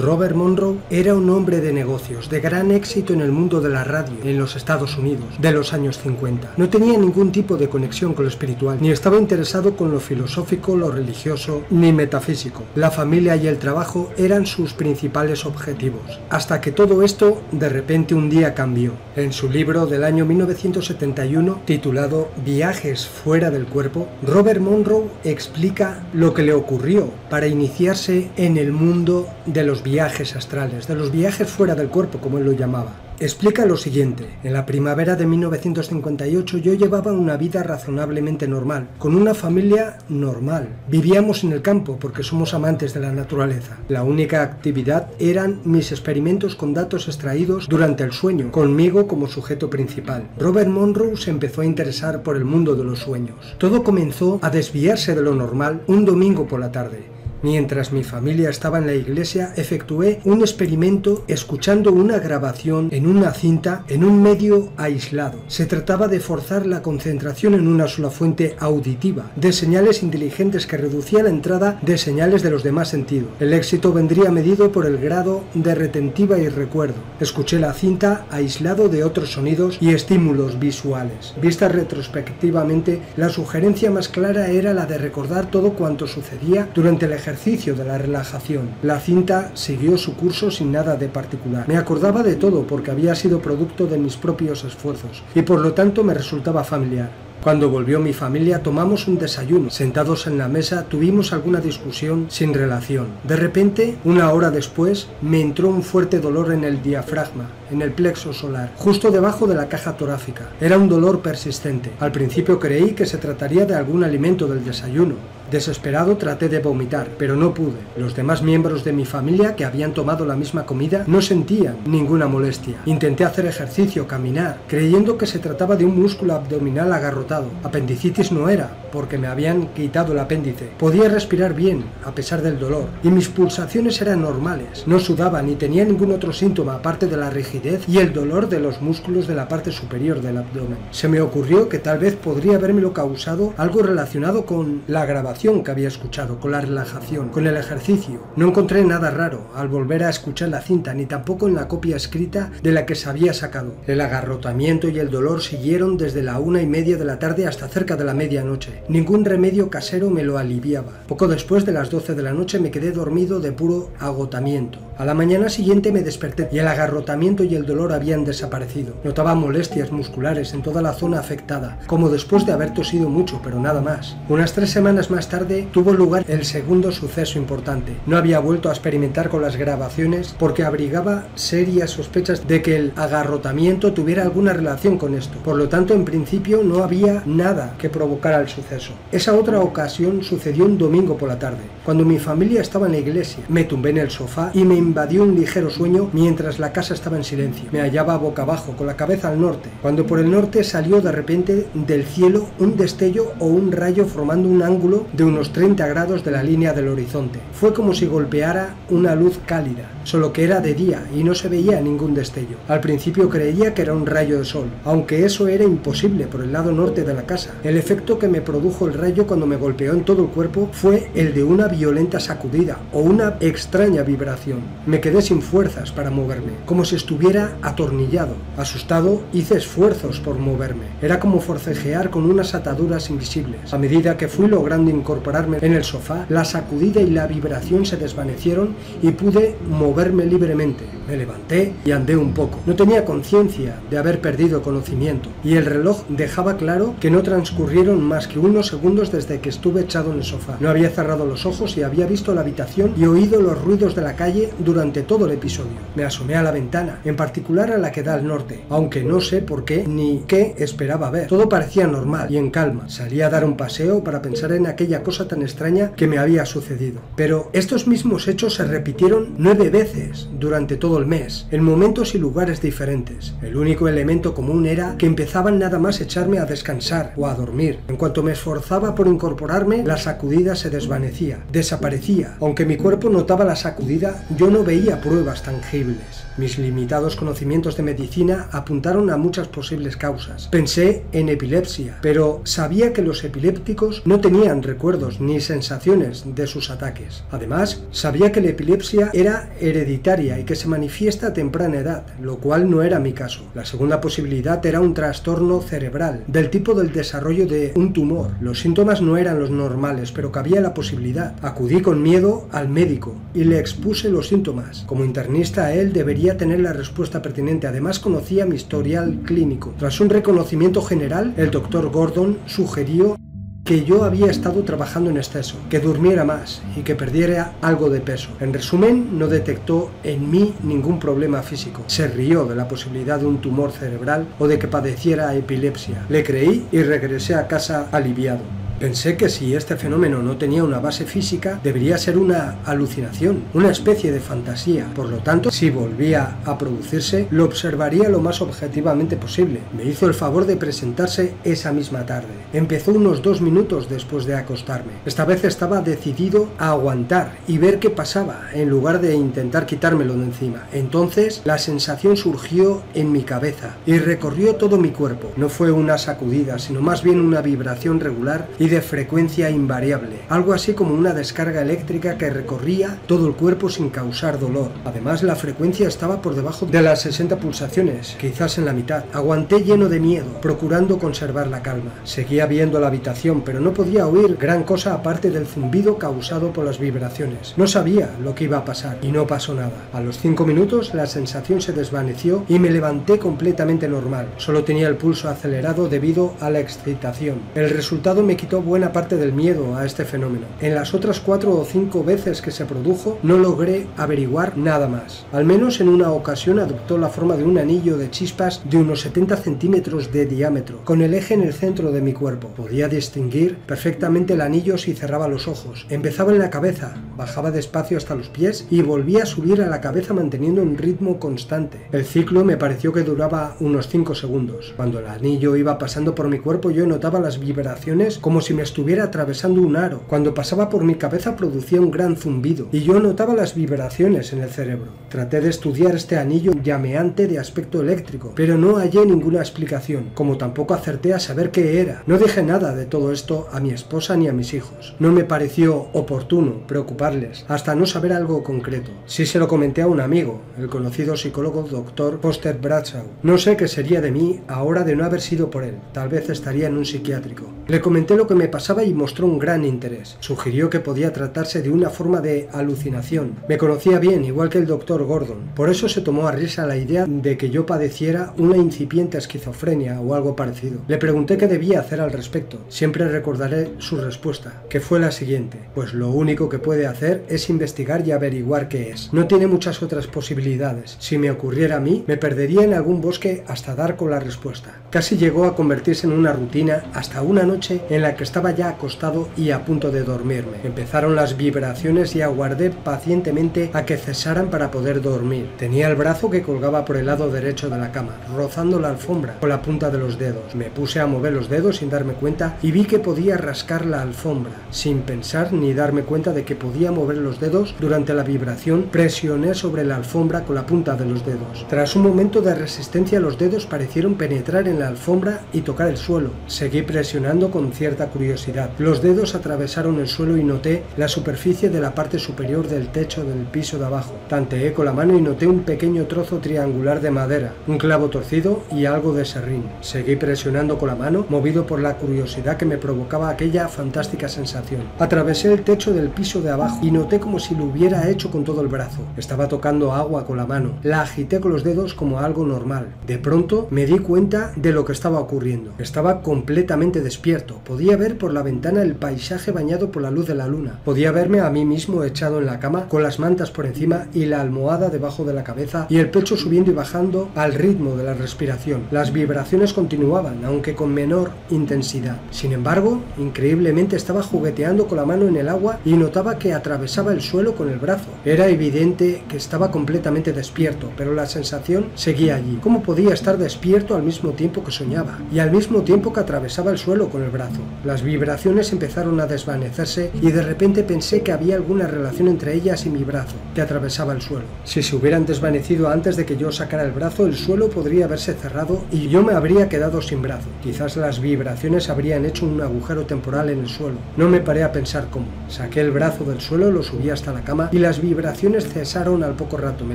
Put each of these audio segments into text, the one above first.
Robert Monroe era un hombre de negocios, de gran éxito en el mundo de la radio en los Estados Unidos de los años 50. No tenía ningún tipo de conexión con lo espiritual, ni estaba interesado con lo filosófico, lo religioso, ni metafísico. La familia y el trabajo eran sus principales objetivos. Hasta que todo esto de repente un día cambió. En su libro del año 1971, titulado Viajes fuera del cuerpo, Robert Monroe explica lo que le ocurrió para iniciarse en el mundo de los viajes astrales, de los viajes fuera del cuerpo, como él lo llamaba. Explica lo siguiente: en la primavera de 1958 yo llevaba una vida razonablemente normal, con una familia normal. Vivíamos en el campo porque somos amantes de la naturaleza. La única actividad eran mis experimentos con datos extraídos durante el sueño, conmigo como sujeto principal. Robert Monroe se empezó a interesar por el mundo de los sueños. Todo comenzó a desviarse de lo normal un domingo por la tarde. Mientras mi familia estaba en la iglesia, efectué un experimento escuchando una grabación en una cinta en un medio aislado. Se trataba de forzar la concentración en una sola fuente auditiva, de señales inteligentes que reducía la entrada de señales de los demás sentidos. El éxito vendría medido por el grado de retentiva y recuerdo. Escuché la cinta aislado de otros sonidos y estímulos visuales. Vista retrospectivamente, la sugerencia más clara era la de recordar todo cuanto sucedía durante el ejercicio de la relajación. La cinta siguió su curso sin nada de particular. Me acordaba de todo porque había sido producto de mis propios esfuerzos y por lo tanto me resultaba familiar. Cuando volvió mi familia tomamos un desayuno. Sentados en la mesa tuvimos alguna discusión sin relación. De repente, una hora después, me entró un fuerte dolor en el diafragma, en el plexo solar, justo debajo de la caja torácica. Era un dolor persistente. Al principio creí que se trataría de algún alimento del desayuno. Desesperado traté de vomitar, pero no pude. Los demás miembros de mi familia que habían tomado la misma comida no sentían ninguna molestia. Intenté hacer ejercicio, caminar, creyendo que se trataba de un músculo abdominal agarrotado. Apendicitis no era, porque me habían quitado el apéndice. Podía respirar bien, a pesar del dolor, y mis pulsaciones eran normales. No sudaba ni tenía ningún otro síntoma aparte de la rigidez y el dolor de los músculos de la parte superior del abdomen. Se me ocurrió que tal vez podría habérmelo causado algo relacionado con la grabación que había escuchado, con la relajación, con el ejercicio. No encontré nada raro al volver a escuchar la cinta, ni tampoco en la copia escrita de la que se había sacado. El agarrotamiento y el dolor siguieron desde la 1:30 de la tarde hasta cerca de la medianoche. Ningún remedio casero me lo aliviaba. Poco después de las 12 de la noche me quedé dormido de puro agotamiento. A la mañana siguiente me desperté y el agarrotamiento y el dolor habían desaparecido. Notaba molestias musculares en toda la zona afectada, como después de haber tosido mucho, pero nada más. Unas 3 semanas más tarde tuvo lugar el segundo suceso importante. No había vuelto a experimentar con las grabaciones porque abrigaba serias sospechas de que el agarrotamiento tuviera alguna relación con esto. Por lo tanto, en principio no había nada que provocara el suceso. Esa otra ocasión sucedió un domingo por la tarde, cuando mi familia estaba en la iglesia. Me tumbé en el sofá y me invadió un ligero sueño mientras la casa estaba en silencio. Me hallaba boca abajo, con la cabeza al norte, cuando por el norte salió de repente del cielo un destello o un rayo formando un ángulo de unos 30 grados de la línea del horizonte. Fue como si golpeara una luz cálida, solo que era de día y no se veía ningún destello. Al principio creía que era un rayo de sol, aunque eso era imposible por el lado norte de la casa. El efecto que me produjo el rayo cuando me golpeó en todo el cuerpo fue el de una violenta sacudida o una extraña vibración. Me quedé sin fuerzas para moverme, como si estuviera atornillado. Asustado, hice esfuerzos por moverme. Era como forcejear con unas ataduras invisibles. A medida que fui logrando incorporarme en el sofá, la sacudida y la vibración se desvanecieron y pude moverme libremente. Me levanté y andé un poco. No tenía conciencia de haber perdido conocimiento, y el reloj dejaba claro que no transcurrieron más que unos segundos desde que estuve echado en el sofá. No había cerrado los ojos y había visto la habitación y oído los ruidos de la calle durante todo el episodio. Me asomé a la ventana, en particular a la que da al norte, aunque no sé por qué ni qué esperaba ver. Todo parecía normal y en calma. Salí a dar un paseo para pensar en aquella cosa tan extraña que me había sucedido. Pero estos mismos hechos se repitieron 9 veces durante todo el mes, en momentos y lugares diferentes. El único elemento común era que empezaban nada más echarme a descansar o a dormir. En cuanto me esforzaba por incorporarme, la sacudida se desvanecía, desaparecía. Aunque mi cuerpo notaba la sacudida, yo no veía pruebas tangibles. Mis limitados conocimientos de medicina apuntaron a muchas posibles causas. Pensé en epilepsia, pero sabía que los epilépticos no tenían recuerdos ni sensaciones de sus ataques. Además, sabía que la epilepsia era hereditaria y que se manifiesta a temprana edad, lo cual no era mi caso. La segunda posibilidad era un trastorno cerebral, del tipo del desarrollo de un tumor. Los síntomas no eran los normales, pero cabía la posibilidad. Acudí con miedo al médico y le expuse los síntomas. Como internista, él debería tener la respuesta pertinente. Además, conocía mi historial clínico. Tras un reconocimiento general, el doctor Gordon sugirió que yo había estado trabajando en exceso, que durmiera más y que perdiera algo de peso. En resumen, no detectó en mí ningún problema físico. Se rió de la posibilidad de un tumor cerebral o de que padeciera epilepsia. Le creí y regresé a casa aliviado. Pensé que si este fenómeno no tenía una base física, debería ser una alucinación, una especie de fantasía. Por lo tanto, si volvía a producirse, lo observaría lo más objetivamente posible. Me hizo el favor de presentarse esa misma tarde. Empezó unos 2 minutos después de acostarme. Esta vez estaba decidido a aguantar y ver qué pasaba, en lugar de intentar quitármelo de encima. Entonces, la sensación surgió en mi cabeza y recorrió todo mi cuerpo. No fue una sacudida, sino más bien una vibración regular y de frecuencia invariable, algo así como una descarga eléctrica que recorría todo el cuerpo sin causar dolor. Además, la frecuencia estaba por debajo de las 60 pulsaciones, quizás en la mitad. Aguanté lleno de miedo, procurando conservar la calma. Seguía viendo la habitación, pero no podía oír gran cosa aparte del zumbido causado por las vibraciones. No sabía lo que iba a pasar, y no pasó nada. A los 5 minutos la sensación se desvaneció y me levanté completamente normal. Solo tenía el pulso acelerado debido a la excitación. El resultado me quitó buena parte del miedo a este fenómeno. En las otras 4 o 5 veces que se produjo, no logré averiguar nada más. Al menos en una ocasión adoptó la forma de un anillo de chispas de unos 70 centímetros de diámetro, con el eje en el centro de mi cuerpo. Podía distinguir perfectamente el anillo si cerraba los ojos. Empezaba en la cabeza, bajaba despacio hasta los pies y volvía a subir a la cabeza manteniendo un ritmo constante. El ciclo me pareció que duraba unos 5 segundos. Cuando el anillo iba pasando por mi cuerpo, yo notaba las vibraciones como si me estuviera atravesando un aro. Cuando pasaba por mi cabeza producía un gran zumbido y yo notaba las vibraciones en el cerebro. Traté de estudiar este anillo llameante de aspecto eléctrico, pero no hallé ninguna explicación, como tampoco acerté a saber qué era. No dije nada de todo esto a mi esposa ni a mis hijos. No me pareció oportuno preocuparles hasta no saber algo concreto. Sí se lo comenté a un amigo, el conocido psicólogo Dr. Foster Bradshaw. No sé qué sería de mí ahora de no haber sido por él. Tal vez estaría en un psiquiátrico. Le comenté lo que me pasaba y mostró un gran interés. Sugirió que podía tratarse de una forma de alucinación. Me conocía bien, igual que el doctor Gordon. Por eso se tomó a risa la idea de que yo padeciera una incipiente esquizofrenia o algo parecido. Le pregunté qué debía hacer al respecto. Siempre recordaré su respuesta, que fue la siguiente: pues lo único que puede hacer es investigar y averiguar qué es. No tiene muchas otras posibilidades. Si me ocurriera a mí, me perdería en algún bosque hasta dar con la respuesta. Casi llegó a convertirse en una rutina hasta una noche en la que estaba ya acostado y a punto de dormirme. Empezaron las vibraciones y aguardé pacientemente a que cesaran para poder dormir. Tenía el brazo que colgaba por el lado derecho de la cama, rozando la alfombra con la punta de los dedos. Me puse a mover los dedos sin darme cuenta y vi que podía rascar la alfombra. Sin pensar ni darme cuenta de que podía mover los dedos durante la vibración, presioné sobre la alfombra con la punta de los dedos. Tras un momento de resistencia, los dedos parecieron penetrar en la alfombra y tocar el suelo. Seguí presionando con cierta curiosidad. Los dedos atravesaron el suelo y noté la superficie de la parte superior del techo del piso de abajo. Tanteé con la mano y noté un pequeño trozo triangular de madera, un clavo torcido y algo de serrín. Seguí presionando con la mano, movido por la curiosidad que me provocaba aquella fantástica sensación. Atravesé el techo del piso de abajo y noté como si lo hubiera hecho con todo el brazo. Estaba tocando agua con la mano. La agité con los dedos como algo normal. De pronto me di cuenta de lo que estaba ocurriendo. Estaba completamente despierto. despierto. Podía ver por la ventana el paisaje bañado por la luz de la luna. Podía verme a mí mismo echado en la cama, con las mantas por encima y la almohada debajo de la cabeza, y el pecho subiendo y bajando al ritmo de la respiración. Las vibraciones continuaban, aunque con menor intensidad. Sin embargo, increíblemente estaba jugueteando con la mano en el agua y notaba que atravesaba el suelo con el brazo. Era evidente que estaba completamente despierto, pero la sensación seguía allí. ¿Cómo podía estar despierto al mismo tiempo que soñaba? Y al mismo tiempo que atravesaba el suelo con el brazo. Las vibraciones empezaron a desvanecerse y de repente pensé que había alguna relación entre ellas y mi brazo, que atravesaba el suelo. Si se hubieran desvanecido antes de que yo sacara el brazo, el suelo podría haberse cerrado y yo me habría quedado sin brazo. Quizás las vibraciones habrían hecho un agujero temporal en el suelo. No me paré a pensar cómo. Saqué el brazo del suelo, lo subí hasta la cama y las vibraciones cesaron al poco rato. Me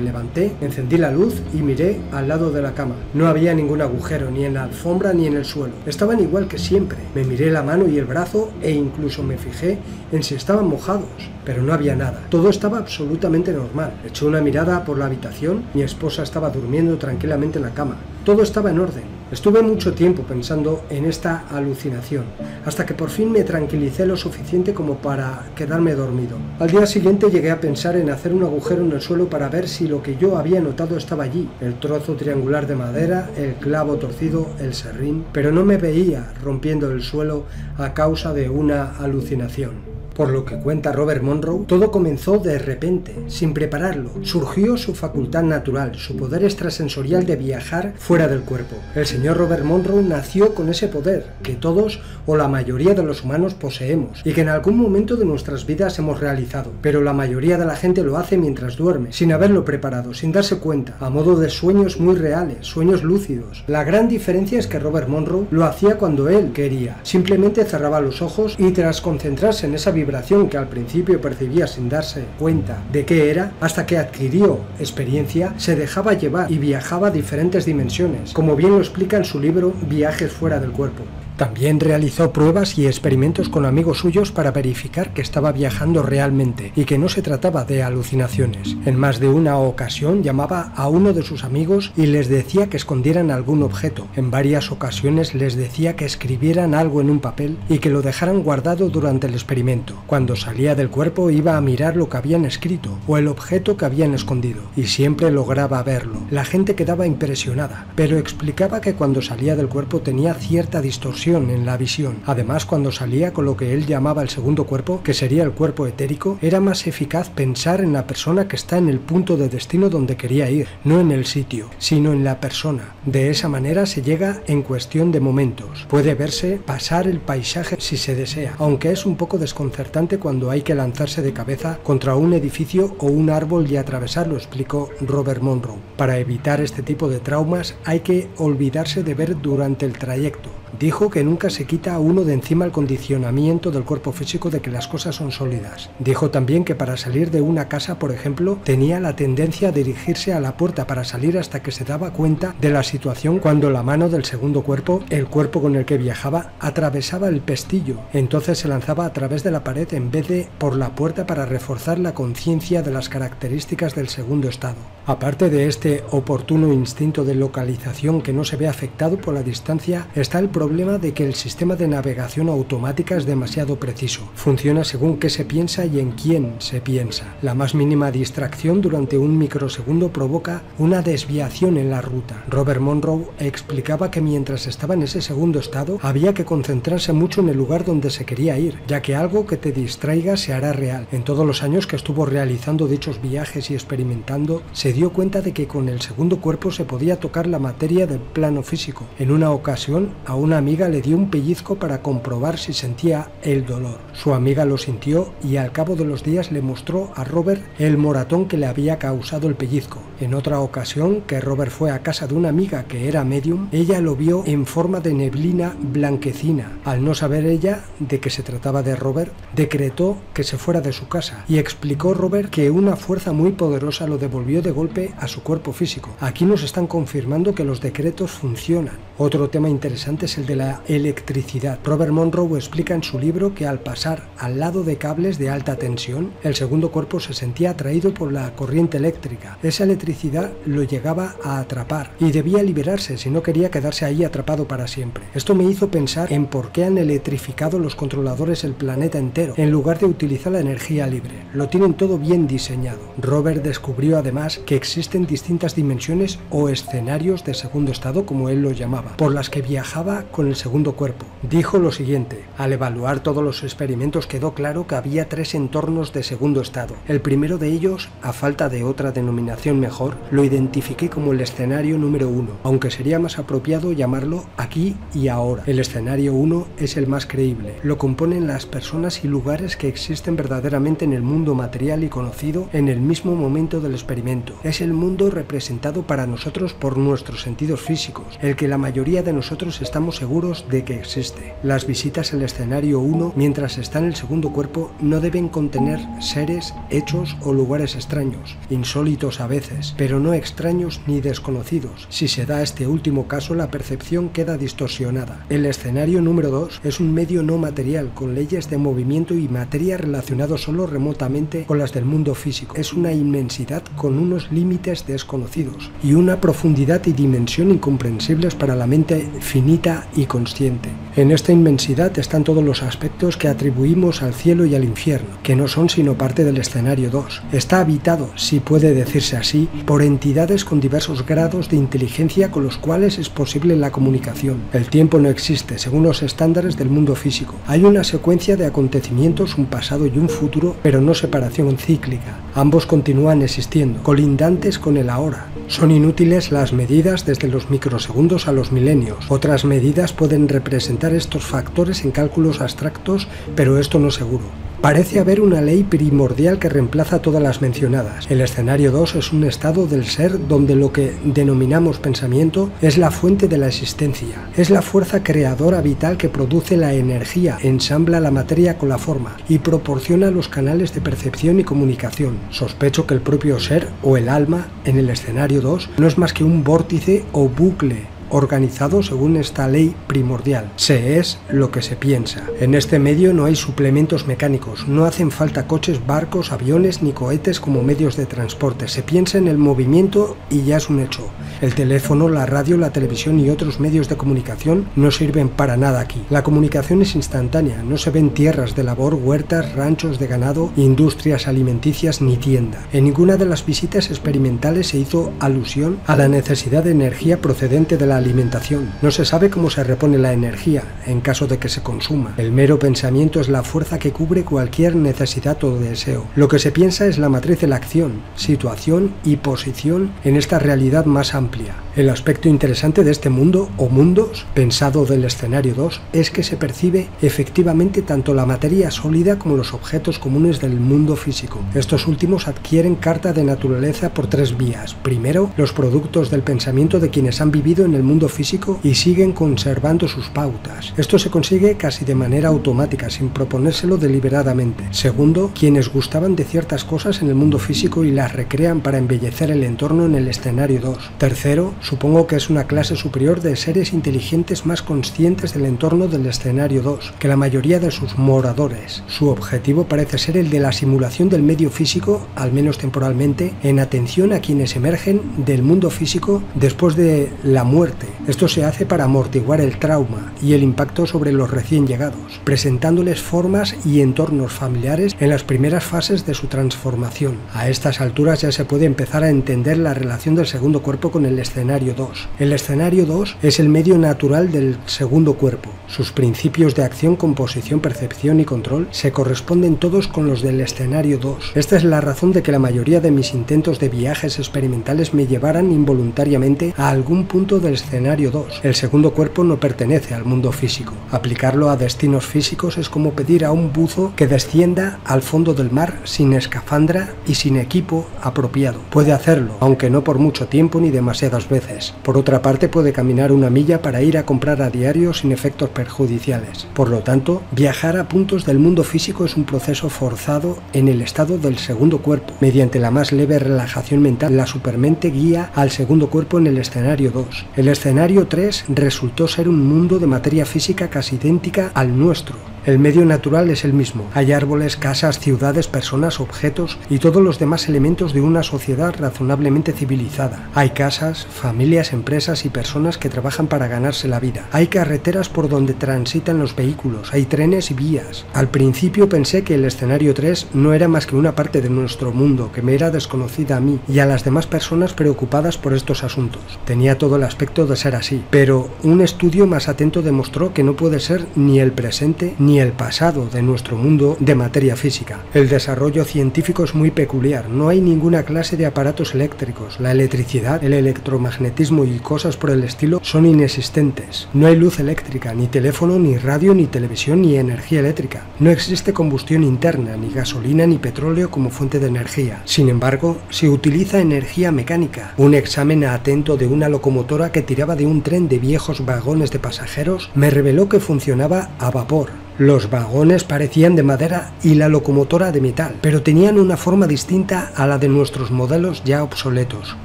levanté, encendí la luz y miré al lado de la cama. No había ningún agujero, ni en la alfombra ni en el suelo. Estaban igual que siempre. Me miré la mano y el brazo e incluso me fijé en si estaban mojados, pero no había nada. Todo estaba absolutamente normal. Eché una mirada por la habitación. Mi esposa estaba durmiendo tranquilamente en la cama. Todo estaba en orden. Estuve mucho tiempo pensando en esta alucinación, hasta que por fin me tranquilicé lo suficiente como para quedarme dormido. Al día siguiente llegué a pensar en hacer un agujero en el suelo para ver si lo que yo había notado estaba allí, el trozo triangular de madera, el clavo torcido, el serrín, pero no me veía rompiendo el suelo a causa de una alucinación. Por lo que cuenta Robert Monroe, todo comenzó de repente, sin prepararlo. Surgió su facultad natural, su poder extrasensorial de viajar fuera del cuerpo. El señor Robert Monroe nació con ese poder, que todos o la mayoría de los humanos poseemos, y que en algún momento de nuestras vidas hemos realizado. Pero la mayoría de la gente lo hace mientras duerme, sin haberlo preparado, sin darse cuenta, a modo de sueños muy reales, sueños lúcidos. La gran diferencia es que Robert Monroe lo hacía cuando él quería. Simplemente cerraba los ojos y tras concentrarse en esa vibración que al principio percibía sin darse cuenta de qué era, hasta que adquirió experiencia, se dejaba llevar y viajaba a diferentes dimensiones, como bien lo explica en su libro Viajes fuera del cuerpo. También realizó pruebas y experimentos con amigos suyos para verificar que estaba viajando realmente y que no se trataba de alucinaciones. En más de una ocasión llamaba a uno de sus amigos y les decía que escondieran algún objeto. En varias ocasiones les decía que escribieran algo en un papel y que lo dejaran guardado durante el experimento. Cuando salía del cuerpo iba a mirar lo que habían escrito o el objeto que habían escondido y siempre lograba verlo. La gente quedaba impresionada, pero explicaba que cuando salía del cuerpo tenía cierta distorsión en la visión. Además, cuando salía con lo que él llamaba el segundo cuerpo, que sería el cuerpo etérico, era más eficaz pensar en la persona que está en el punto de destino donde quería ir, no en el sitio, sino en la persona. De esa manera se llega en cuestión de momentos. Puede verse pasar el paisaje si se desea, aunque es un poco desconcertante cuando hay que lanzarse de cabeza contra un edificio o un árbol y atravesarlo, explicó Robert Monroe. Para evitar este tipo de traumas hay que olvidarse de ver durante el trayecto. Dijo que nunca se quita a uno de encima el condicionamiento del cuerpo físico de que las cosas son sólidas. Dijo también que para salir de una casa, por ejemplo, tenía la tendencia a dirigirse a la puerta para salir hasta que se daba cuenta de la situación cuando la mano del segundo cuerpo, el cuerpo con el que viajaba, atravesaba el pestillo. Entonces se lanzaba a través de la pared en vez de por la puerta para reforzar la conciencia de las características del segundo estado. Aparte de este oportuno instinto de localización que no se ve afectado por la distancia, está el problema de que el sistema de navegación automática es demasiado preciso. Funciona según qué se piensa y en quién se piensa. La más mínima distracción durante un microsegundo provoca una desviación en la ruta. Robert Monroe explicaba que mientras estaba en ese segundo estado había que concentrarse mucho en el lugar donde se quería ir, ya que algo que te distraiga se hará real. En todos los años que estuvo realizando dichos viajes y experimentando, se dio cuenta de que con el segundo cuerpo se podía tocar la materia del plano físico. En una ocasión, a una amiga le dio un pellizco para comprobar si sentía el dolor. Su amiga lo sintió y al cabo de los días le mostró a Robert el moratón que le había causado el pellizco. En otra ocasión, que Robert fue a casa de una amiga que era medium, ella lo vio en forma de neblina blanquecina. Al no saber ella de que se trataba de Robert, decretó que se fuera de su casa y explicó Robert que una fuerza muy poderosa lo devolvió de golpe a su cuerpo físico. Aquí nos están confirmando que los decretos funcionan. Otro tema interesante es es el de la electricidad. Robert Monroe explica en su libro que al pasar al lado de cables de alta tensión, el segundo cuerpo se sentía atraído por la corriente eléctrica. Esa electricidad lo llegaba a atrapar y debía liberarse si no quería quedarse ahí atrapado para siempre. Esto me hizo pensar en por qué han electrificado los controladores el planeta entero, en lugar de utilizar la energía libre. Lo tienen todo bien diseñado. Robert descubrió además que existen distintas dimensiones o escenarios de segundo estado, como él lo llamaba, por las que viajaba con el segundo cuerpo. Dijo lo siguiente: al evaluar todos los experimentos quedó claro que había 3 entornos de segundo estado. El primero de ellos, a falta de otra denominación mejor, lo identifiqué como el escenario número 1, aunque sería más apropiado llamarlo aquí y ahora. El escenario 1 es el más creíble. Lo componen las personas y lugares que existen verdaderamente en el mundo material y conocido en el mismo momento del experimento. Es el mundo representado para nosotros por nuestros sentidos físicos, el que la mayoría de nosotros estamos seguros de que existe. Las visitas al escenario 1 mientras está en el segundo cuerpo no deben contener seres, hechos o lugares extraños, insólitos a veces, pero no extraños ni desconocidos. Si se da este último caso, la percepción queda distorsionada. El escenario número 2 es un medio no material, con leyes de movimiento y materia relacionados solo remotamente con las del mundo físico. Es una inmensidad con unos límites desconocidos y una profundidad y dimensión incomprensibles para la mente finita y consciente. En esta inmensidad están todos los aspectos que atribuimos al cielo y al infierno, que no son sino parte del escenario 2. Está habitado, si puede decirse así, por entidades con diversos grados de inteligencia con los cuales es posible la comunicación. El tiempo no existe según los estándares del mundo físico. Hay una secuencia de acontecimientos, un pasado y un futuro, pero no separación cíclica. Ambos continúan existiendo, colindantes con el ahora. Son inútiles las medidas desde los microsegundos a los milenios. Otras medidas pueden representar estos factores en cálculos abstractos, pero esto no es seguro. Parece haber una ley primordial que reemplaza todas las mencionadas. El escenario 2 es un estado del ser donde lo que denominamos pensamiento es la fuente de la existencia. Es la fuerza creadora vital que produce la energía, ensambla la materia con la forma y proporciona los canales de percepción y comunicación. Sospecho que el propio ser o el alma en el escenario 2 no es más que un vórtice o bucle organizado según esta ley primordial. Se es lo que se piensa. En este medio no hay suplementos mecánicos, no hacen falta coches, barcos, aviones ni cohetes como medios de transporte. Se piensa en el movimiento y ya es un hecho. El teléfono, la radio, la televisión y otros medios de comunicación no sirven para nada aquí. La comunicación es instantánea, no se ven tierras de labor, huertas, ranchos de ganado, industrias alimenticias ni tienda. En ninguna de las visitas experimentales se hizo alusión a la necesidad de energía procedente de la alimentación. No se sabe cómo se repone la energía en caso de que se consuma. El mero pensamiento es la fuerza que cubre cualquier necesidad o deseo. Lo que se piensa es la matriz de la acción, situación y posición en esta realidad más amplia. El aspecto interesante de este mundo o mundos, pensado del escenario 2, es que se percibe efectivamente tanto la materia sólida como los objetos comunes del mundo físico. Estos últimos adquieren carta de naturaleza por 3 vías. Primero, los productos del pensamiento de quienes han vivido en el mundo físico y siguen conservando sus pautas. Esto se consigue casi de manera automática, sin proponérselo deliberadamente. Segundo, quienes gustaban de ciertas cosas en el mundo físico y las recrean para embellecer el entorno en el escenario 2. Tercero, supongo que es una clase superior de seres inteligentes más conscientes del entorno del escenario 2 que la mayoría de sus moradores. Su objetivo parece ser el de la simulación del medio físico, al menos temporalmente, en atención a quienes emergen del mundo físico después de la muerte. Esto se hace para amortiguar el trauma y el impacto sobre los recién llegados, presentándoles formas y entornos familiares en las primeras fases de su transformación. A estas alturas ya se puede empezar a entender la relación del segundo cuerpo con el escenario 2. El escenario 2 es el medio natural del segundo cuerpo. Sus principios de acción, composición, percepción y control se corresponden todos con los del escenario 2. Esta es la razón de que la mayoría de mis intentos de viajes experimentales me llevaran involuntariamente a algún punto del escenario 2. El segundo cuerpo no pertenece al mundo físico. Aplicarlo a destinos físicos es como pedir a un buzo que descienda al fondo del mar sin escafandra y sin equipo apropiado. Puede hacerlo, aunque no por mucho tiempo ni demasiadas veces. Por otra parte, puede caminar una milla para ir a comprar a diario sin efectos perjudiciales. Por lo tanto, viajar a puntos del mundo físico es un proceso forzado en el estado del segundo cuerpo. Mediante la más leve relajación mental, la supermente guía al segundo cuerpo en el escenario 2. El escenario 3 resultó ser un mundo de materia física casi idéntica al nuestro. El medio natural es el mismo. Hay árboles, casas, ciudades, personas, objetos y todos los demás elementos de una sociedad razonablemente civilizada. Hay casas, familias, empresas y personas que trabajan para ganarse la vida. Hay carreteras por donde transitan los vehículos, hay trenes y vías. Al principio pensé que el escenario 3 no era más que una parte de nuestro mundo que me era desconocida a mí y a las demás personas preocupadas por estos asuntos. Tenía todo el aspecto de ser así, pero un estudio más atento demostró que no puede ser ni el presente ni el pasado de nuestro mundo de materia física. El desarrollo científico es muy peculiar, no hay ninguna clase de aparatos eléctricos, la electricidad, el electromagnetismo y cosas por el estilo son inexistentes. No hay luz eléctrica, ni teléfono, ni radio, ni televisión, ni energía eléctrica. No existe combustión interna, ni gasolina, ni petróleo como fuente de energía. Sin embargo, se utiliza energía mecánica. Un examen atento de una locomotora que tiraba de un tren de viejos vagones de pasajeros me reveló que funcionaba a vapor. Los vagones parecían de madera y la locomotora de metal, pero tenían una forma distinta a la de nuestros modelos ya obsoletos.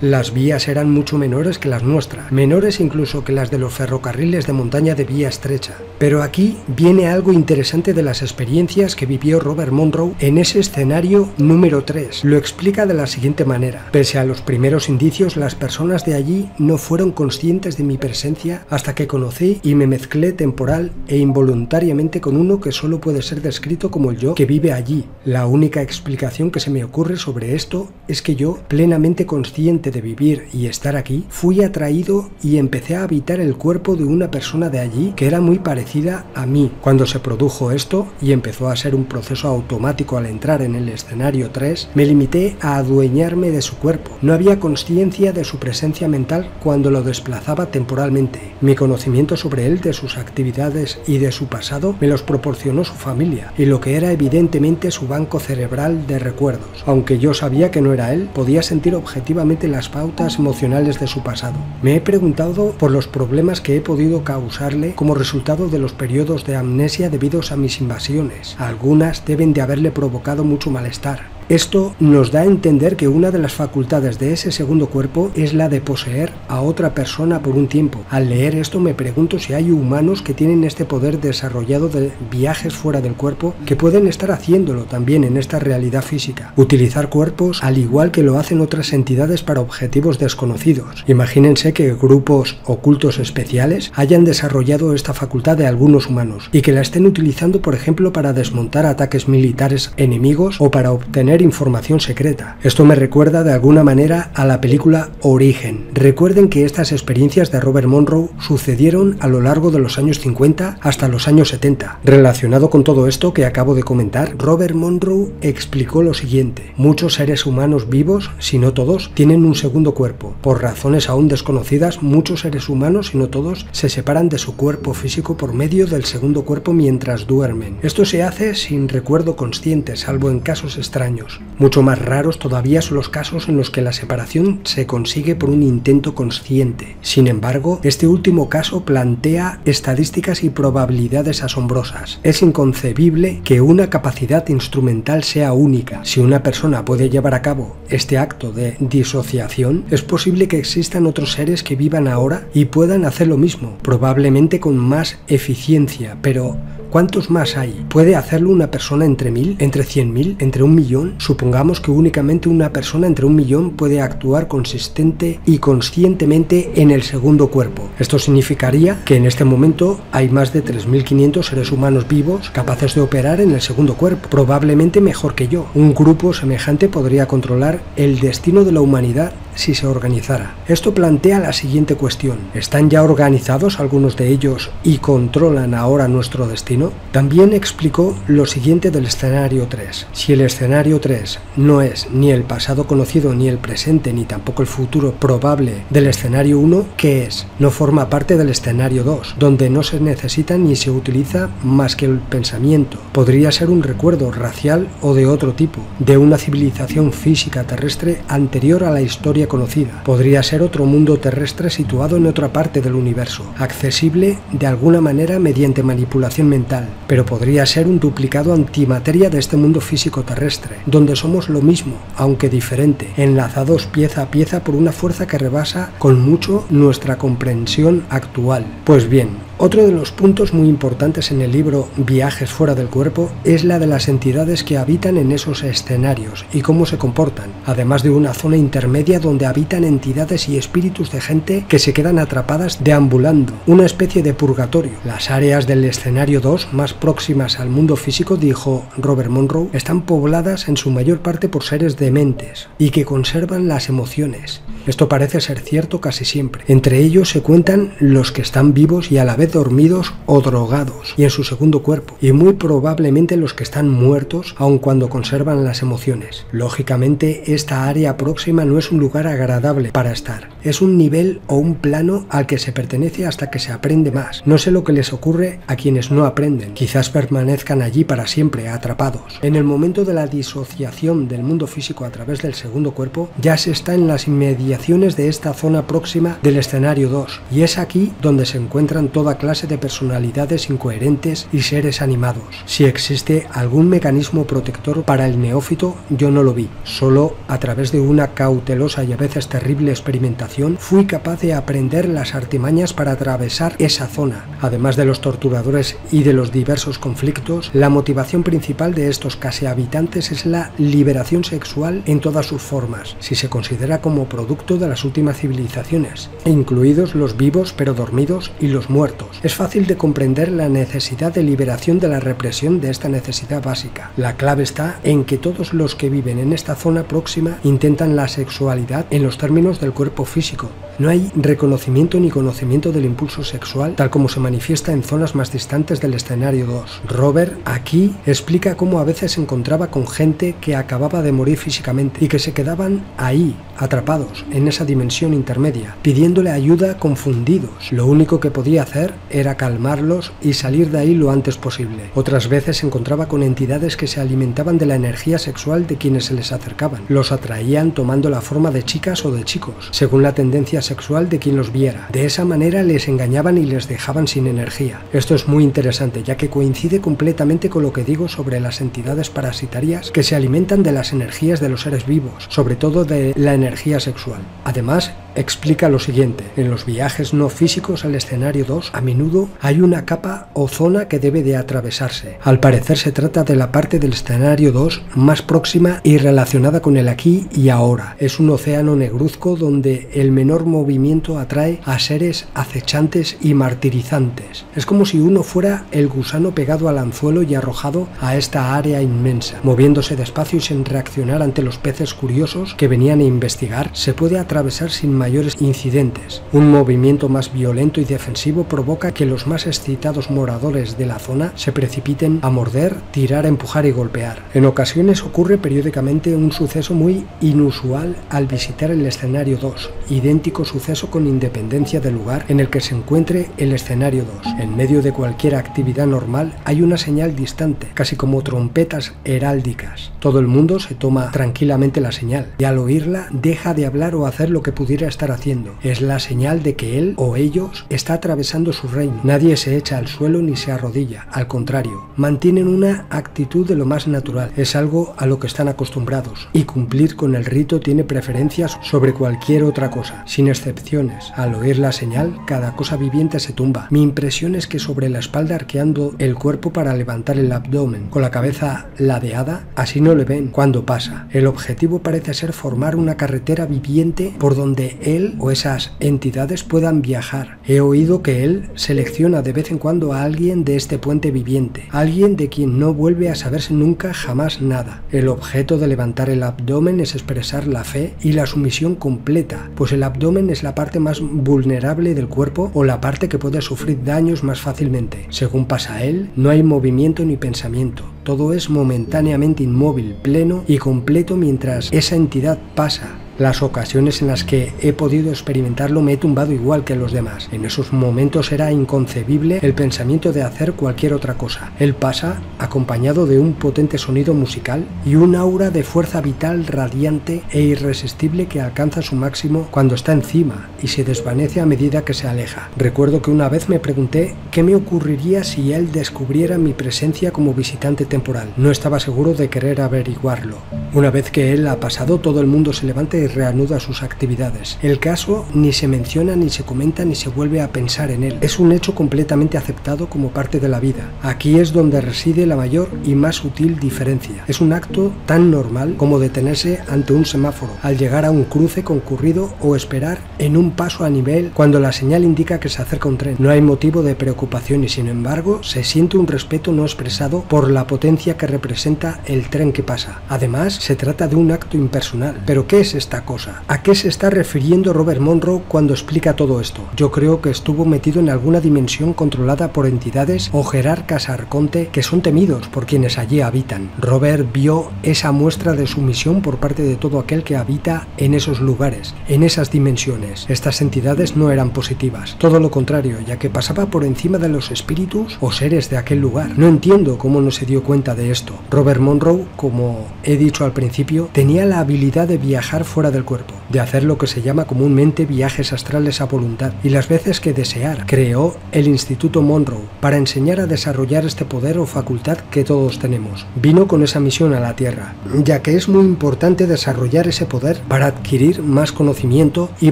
Las vías eran mucho menores que las nuestras, menores incluso que las de los ferrocarriles de montaña de vía estrecha. Pero aquí viene algo interesante de las experiencias que vivió Robert Monroe en ese escenario número 3. Lo explica de la siguiente manera. Pese a los primeros indicios, las personas de allí no fueron conscientes de mi presencia hasta que conocí y me mezclé temporal e involuntariamente con uno que solo puede ser descrito como el yo que vive allí. La única explicación que se me ocurre sobre esto es que yo, plenamente consciente de vivir y estar aquí, fui atraído y empecé a habitar el cuerpo de una persona de allí que era muy parecida a mí. Cuando se produjo esto y empezó a ser un proceso automático al entrar en el escenario 3, me limité a adueñarme de su cuerpo. No había consciencia de su presencia mental cuando lo desplazaba temporalmente. Mi conocimiento sobre él, de sus actividades y de su pasado, me los proporcionó su familia y lo que era evidentemente su banco cerebral de recuerdos. Aunque yo sabía que no era él, podía sentir objetivamente las pautas emocionales de su pasado. Me he preguntado por los problemas que he podido causarle como resultado de los periodos de amnesia debidos a mis invasiones. Algunas deben de haberle provocado mucho malestar. Esto nos da a entender que una de las facultades de ese segundo cuerpo es la de poseer a otra persona por un tiempo. Al leer esto me pregunto si hay humanos que tienen este poder desarrollado de viajes fuera del cuerpo que pueden estar haciéndolo también en esta realidad física. Utilizar cuerpos al igual que lo hacen otras entidades para objetivos desconocidos. Imagínense que grupos ocultos especiales hayan desarrollado esta facultad de algunos humanos y que la estén utilizando, por ejemplo, para desmontar ataques militares enemigos o para obtener información secreta. Esto me recuerda de alguna manera a la película Origen. Recuerden que estas experiencias de Robert Monroe sucedieron a lo largo de los años 50 hasta los años 70. Relacionado con todo esto que acabo de comentar, Robert Monroe explicó lo siguiente: muchos seres humanos vivos, si no todos, tienen un segundo cuerpo. Por razones aún desconocidas, muchos seres humanos, si no todos, se separan de su cuerpo físico por medio del segundo cuerpo mientras duermen. Esto se hace sin recuerdo consciente, salvo en casos extraños. Mucho más raros todavía son los casos en los que la separación se consigue por un intento consciente. Sin embargo, este último caso plantea estadísticas y probabilidades asombrosas. Es inconcebible que una capacidad instrumental sea única. Si una persona puede llevar a cabo este acto de disociación, es posible que existan otros seres que vivan ahora y puedan hacer lo mismo, probablemente con más eficiencia, pero ¿cuántos más hay? ¿Puede hacerlo una persona entre 1000, entre 100.000, entre 1.000.000? Supongamos que únicamente una persona entre 1.000.000 puede actuar consistente y conscientemente en el segundo cuerpo. Esto significaría que en este momento hay más de 3.500 seres humanos vivos capaces de operar en el segundo cuerpo, probablemente mejor que yo. Un grupo semejante podría controlar el destino de la humanidad si se organizara. Esto plantea la siguiente cuestión: ¿están ya organizados algunos de ellos y controlan ahora nuestro destino? También explicó lo siguiente del escenario 3. Si el escenario 3 no es ni el pasado conocido, ni el presente, ni tampoco el futuro probable del escenario 1, ¿qué es? No forma parte del escenario 2, donde no se necesita ni se utiliza más que el pensamiento. Podría ser un recuerdo racial o de otro tipo, de una civilización física terrestre anterior a la historia historia conocida. Podría ser otro mundo terrestre situado en otra parte del universo, accesible de alguna manera mediante manipulación mental, pero podría ser un duplicado antimateria de este mundo físico terrestre, donde somos lo mismo, aunque diferente, enlazados pieza a pieza por una fuerza que rebasa con mucho nuestra comprensión actual. Pues bien, otro de los puntos muy importantes en el libro Viajes fuera del cuerpo es la de las entidades que habitan en esos escenarios y cómo se comportan, además de una zona intermedia donde habitan entidades y espíritus de gente que se quedan atrapadas deambulando, una especie de purgatorio. Las áreas del escenario 2 más próximas al mundo físico, dijo Robert Monroe, están pobladas en su mayor parte por seres dementes y que conservan las emociones. Esto parece ser cierto casi siempre. Entre ellos se cuentan los que están vivos y a la vez dormidos o drogados y en su segundo cuerpo, y muy probablemente los que están muertos aun cuando conservan las emociones. Lógicamente, esta área próxima no es un lugar agradable para estar. Es un nivel o un plano al que se pertenece hasta que se aprende más. No sé lo que les ocurre a quienes no aprenden. Quizás permanezcan allí para siempre, atrapados. En el momento de la disociación del mundo físico a través del segundo cuerpo, ya se está en las inmediaciones de esta zona próxima del escenario 2, y es aquí donde se encuentran toda clase de personalidades incoherentes y seres animados. Si existe algún mecanismo protector para el neófito, yo no lo vi. Solo a través de una cautelosa y a veces terrible experimentación fui capaz de aprender las artimañas para atravesar esa zona. Además de los torturadores y de los diversos conflictos, la motivación principal de estos casi habitantes es la liberación sexual en todas sus formas, si se considera como producto de las últimas civilizaciones, incluidos los vivos pero dormidos y los muertos. Es fácil de comprender la necesidad de liberación de la represión de esta necesidad básica. La clave está en que todos los que viven en esta zona próxima intentan la sexualidad en los términos del cuerpo físico. No hay reconocimiento ni conocimiento del impulso sexual tal como se manifiesta en zonas más distantes del escenario 2. Robert aquí explica cómo a veces se encontraba con gente que acababa de morir físicamente y que se quedaban ahí, atrapados en esa dimensión intermedia, pidiéndole ayuda confundidos. Lo único que podía hacer era calmarlos y salir de ahí lo antes posible. Otras veces se encontraba con entidades que se alimentaban de la energía sexual de quienes se les acercaban. Los atraían tomando la forma de chicas o de chicos, según la tendencia sexual de quien los viera. De esa manera les engañaban y les dejaban sin energía. Esto es muy interesante, ya que coincide completamente con lo que digo sobre las entidades parasitarias que se alimentan de las energías de los seres vivos, sobre todo de la energía sexual. Además, explica lo siguiente: en los viajes no físicos al escenario 2 a menudo hay una capa o zona que debe de atravesarse. Al parecer se trata de la parte del escenario 2 más próxima y relacionada con el aquí y ahora. Es un océano negruzco donde el menor movimiento atrae a seres acechantes y martirizantes. Es como si uno fuera el gusano pegado al anzuelo y arrojado a esta área inmensa. Moviéndose despacio y sin reaccionar ante los peces curiosos que venían a investigar, se puede atravesar sin mayores incidentes. Un movimiento más violento y defensivo provoca que los más excitados moradores de la zona se precipiten a morder, tirar, empujar y golpear. En ocasiones ocurre periódicamente un suceso muy inusual al visitar el escenario 2, idéntico suceso con independencia del lugar en el que se encuentre el escenario 2. En medio de cualquier actividad normal hay una señal distante, casi como trompetas heráldicas. Todo el mundo se toma tranquilamente la señal y al oírla deja de hablar o hacer lo que pudiera estar haciendo. Es la señal de que él o ellos está atravesando su reino. Nadie se echa al suelo ni se arrodilla, al contrario, mantienen una actitud de lo más natural. Es algo a lo que están acostumbrados y cumplir con el rito tiene preferencias sobre cualquier otra cosa, sin excepciones. Al oír la señal, cada cosa viviente se tumba. Mi impresión es que sobre la espalda arqueando el cuerpo para levantar el abdomen, con la cabeza ladeada, así no le ven cuando pasa. El objetivo parece ser formar una carretera viviente por donde él o esas entidades puedan viajar. He oído que él selecciona de vez en cuando a alguien de este puente viviente, alguien de quien no vuelve a saberse nunca jamás nada. El objeto de levantar el abdomen es expresar la fe y la sumisión completa, pues el abdomen es la parte más vulnerable del cuerpo o la parte que puede sufrir daños más fácilmente. Según pasa él, no hay movimiento ni pensamiento. Todo es momentáneamente inmóvil, pleno y completo mientras esa entidad pasa. Las ocasiones en las que he podido experimentarlo me he tumbado igual que los demás. En esos momentos era inconcebible el pensamiento de hacer cualquier otra cosa. Él pasa acompañado de un potente sonido musical y un aura de fuerza vital radiante e irresistible que alcanza su máximo cuando está encima y se desvanece a medida que se aleja. Recuerdo que una vez me pregunté qué me ocurriría si él descubriera mi presencia como visitante temporal. No estaba seguro de querer averiguarlo. Una vez que él ha pasado, todo el mundo se levanta y reanuda sus actividades. El caso ni se menciona, ni se comenta, ni se vuelve a pensar en él. Es un hecho completamente aceptado como parte de la vida. Aquí es donde reside la mayor y más sutil diferencia. Es un acto tan normal como detenerse ante un semáforo, al llegar a un cruce concurrido o esperar en un paso a nivel cuando la señal indica que se acerca un tren. No hay motivo de preocupación y sin embargo se siente un respeto no expresado por la potencia que representa el tren que pasa. Además, se trata de un acto impersonal. ¿Pero qué es esta cosa? ¿A qué se está refiriendo Robert Monroe cuando explica todo esto? Yo creo que estuvo metido en alguna dimensión controlada por entidades o jerarcas arconte que son temidos por quienes allí habitan. Robert vio esa muestra de sumisión por parte de todo aquel que habita en esos lugares, en esas dimensiones. Estas entidades no eran positivas, todo lo contrario, ya que pasaba por encima de los espíritus o seres de aquel lugar. No entiendo cómo no se dio cuenta de esto. Robert Monroe, como he dicho al principio, tenía la habilidad de viajar fuera del cuerpo, de hacer lo que se llama comúnmente viajes astrales a voluntad, y las veces que deseara. Creó el Instituto Monroe para enseñar a desarrollar este poder o facultad que todos tenemos. Vino con esa misión a la Tierra, ya que es muy importante desarrollar ese poder para adquirir más conocimiento y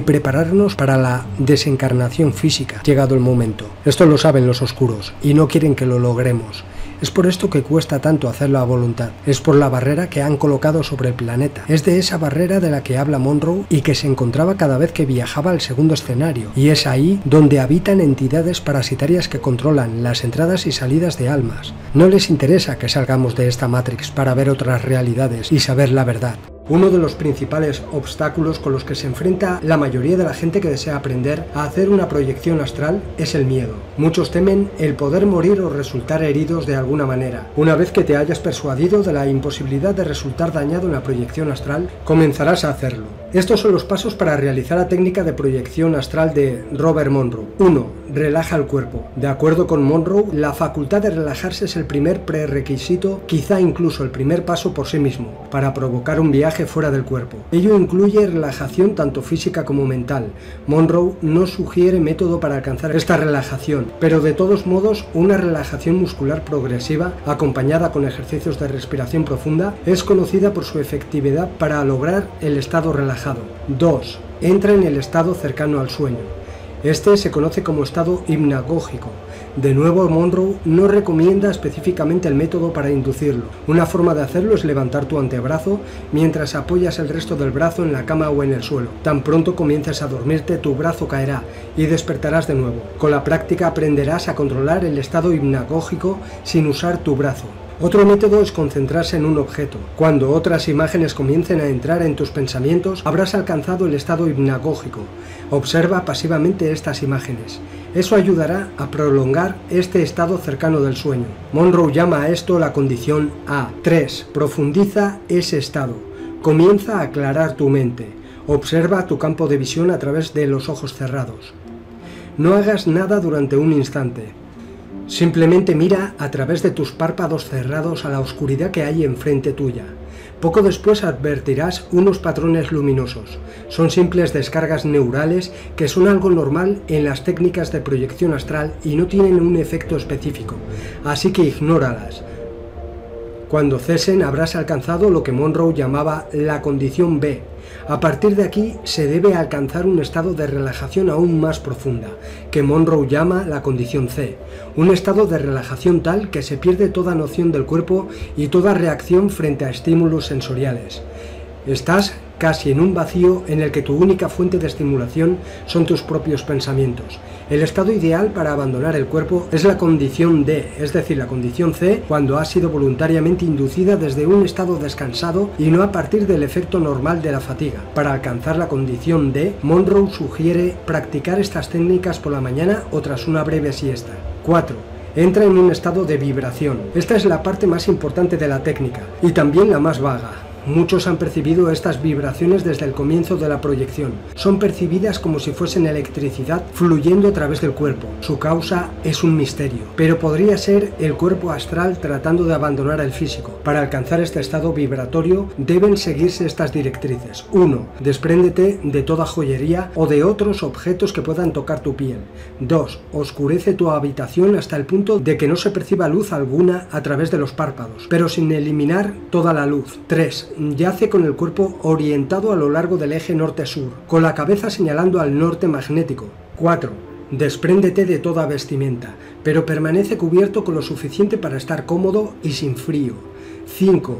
prepararnos para la desencarnación física, llegado el momento. Esto lo saben los oscuros y no quieren que lo logremos. Es por esto que cuesta tanto hacerlo a voluntad. Es por la barrera que han colocado sobre el planeta. Es de esa barrera de la que habla Monroe y que se encontraba cada vez que viajaba al segundo escenario. Y es ahí donde habitan entidades parasitarias que controlan las entradas y salidas de almas. No les interesa que salgamos de esta Matrix para ver otras realidades y saber la verdad. Uno de los principales obstáculos con los que se enfrenta la mayoría de la gente que desea aprender a hacer una proyección astral es el miedo. Muchos temen el poder morir o resultar heridos de alguna manera. Una vez que te hayas persuadido de la imposibilidad de resultar dañado en la proyección astral, comenzarás a hacerlo. Estos son los pasos para realizar la técnica de proyección astral de Robert Monroe. 1. Relaja el cuerpo. De acuerdo con Monroe, la facultad de relajarse es el primer prerequisito, quizá incluso el primer paso por sí mismo, para provocar un viaje fuera del cuerpo. Ello incluye relajación tanto física como mental. Monroe no sugiere método para alcanzar esta relajación, pero de todos modos una relajación muscular progresiva acompañada con ejercicios de respiración profunda es conocida por su efectividad para lograr el estado relajado. 2. Entra en el estado cercano al sueño. Este se conoce como estado hipnagógico. De nuevo, Monroe no recomienda específicamente el método para inducirlo. Una forma de hacerlo es levantar tu antebrazo mientras apoyas el resto del brazo en la cama o en el suelo. Tan pronto comiences a dormirte, tu brazo caerá y despertarás de nuevo. Con la práctica aprenderás a controlar el estado hipnagógico sin usar tu brazo. Otro método es concentrarse en un objeto. Cuando otras imágenes comiencen a entrar en tus pensamientos, habrás alcanzado el estado hipnagógico. Observa pasivamente estas imágenes. Eso ayudará a prolongar este estado cercano del sueño. Monroe llama a esto la condición A. 3. Profundiza ese estado. Comienza a aclarar tu mente. Observa tu campo de visión a través de los ojos cerrados. No hagas nada durante un instante. Simplemente mira a través de tus párpados cerrados a la oscuridad que hay enfrente tuya. Poco después advertirás unos patrones luminosos. Son simples descargas neurales que son algo normal en las técnicas de proyección astral y no tienen un efecto específico, así que ignóralas. Cuando cesen habrás alcanzado lo que Monroe llamaba la condición B. A partir de aquí se debe alcanzar un estado de relajación aún más profunda, que Monroe llama la condición C. Un estado de relajación tal que se pierde toda noción del cuerpo y toda reacción frente a estímulos sensoriales. Estás casi en un vacío en el que tu única fuente de estimulación son tus propios pensamientos. El estado ideal para abandonar el cuerpo es la condición D, es decir, la condición C, cuando ha sido voluntariamente inducida desde un estado descansado y no a partir del efecto normal de la fatiga. Para alcanzar la condición D, Monroe sugiere practicar estas técnicas por la mañana o tras una breve siesta. 4. Entra en un estado de vibración. Esta es la parte más importante de la técnica y también la más vaga. Muchos han percibido estas vibraciones desde el comienzo de la proyección. Son percibidas como si fuesen electricidad fluyendo a través del cuerpo. Su causa es un misterio, pero podría ser el cuerpo astral tratando de abandonar el físico. Para alcanzar este estado vibratorio deben seguirse estas directrices. 1. Despréndete de toda joyería o de otros objetos que puedan tocar tu piel. 2. Oscurece tu habitación hasta el punto de que no se perciba luz alguna a través de los párpados, pero sin eliminar toda la luz. 3. Yace con el cuerpo orientado a lo largo del eje norte-sur, con la cabeza señalando al norte magnético. 4. Despréndete de toda vestimenta, pero permanece cubierto con lo suficiente para estar cómodo y sin frío. 5.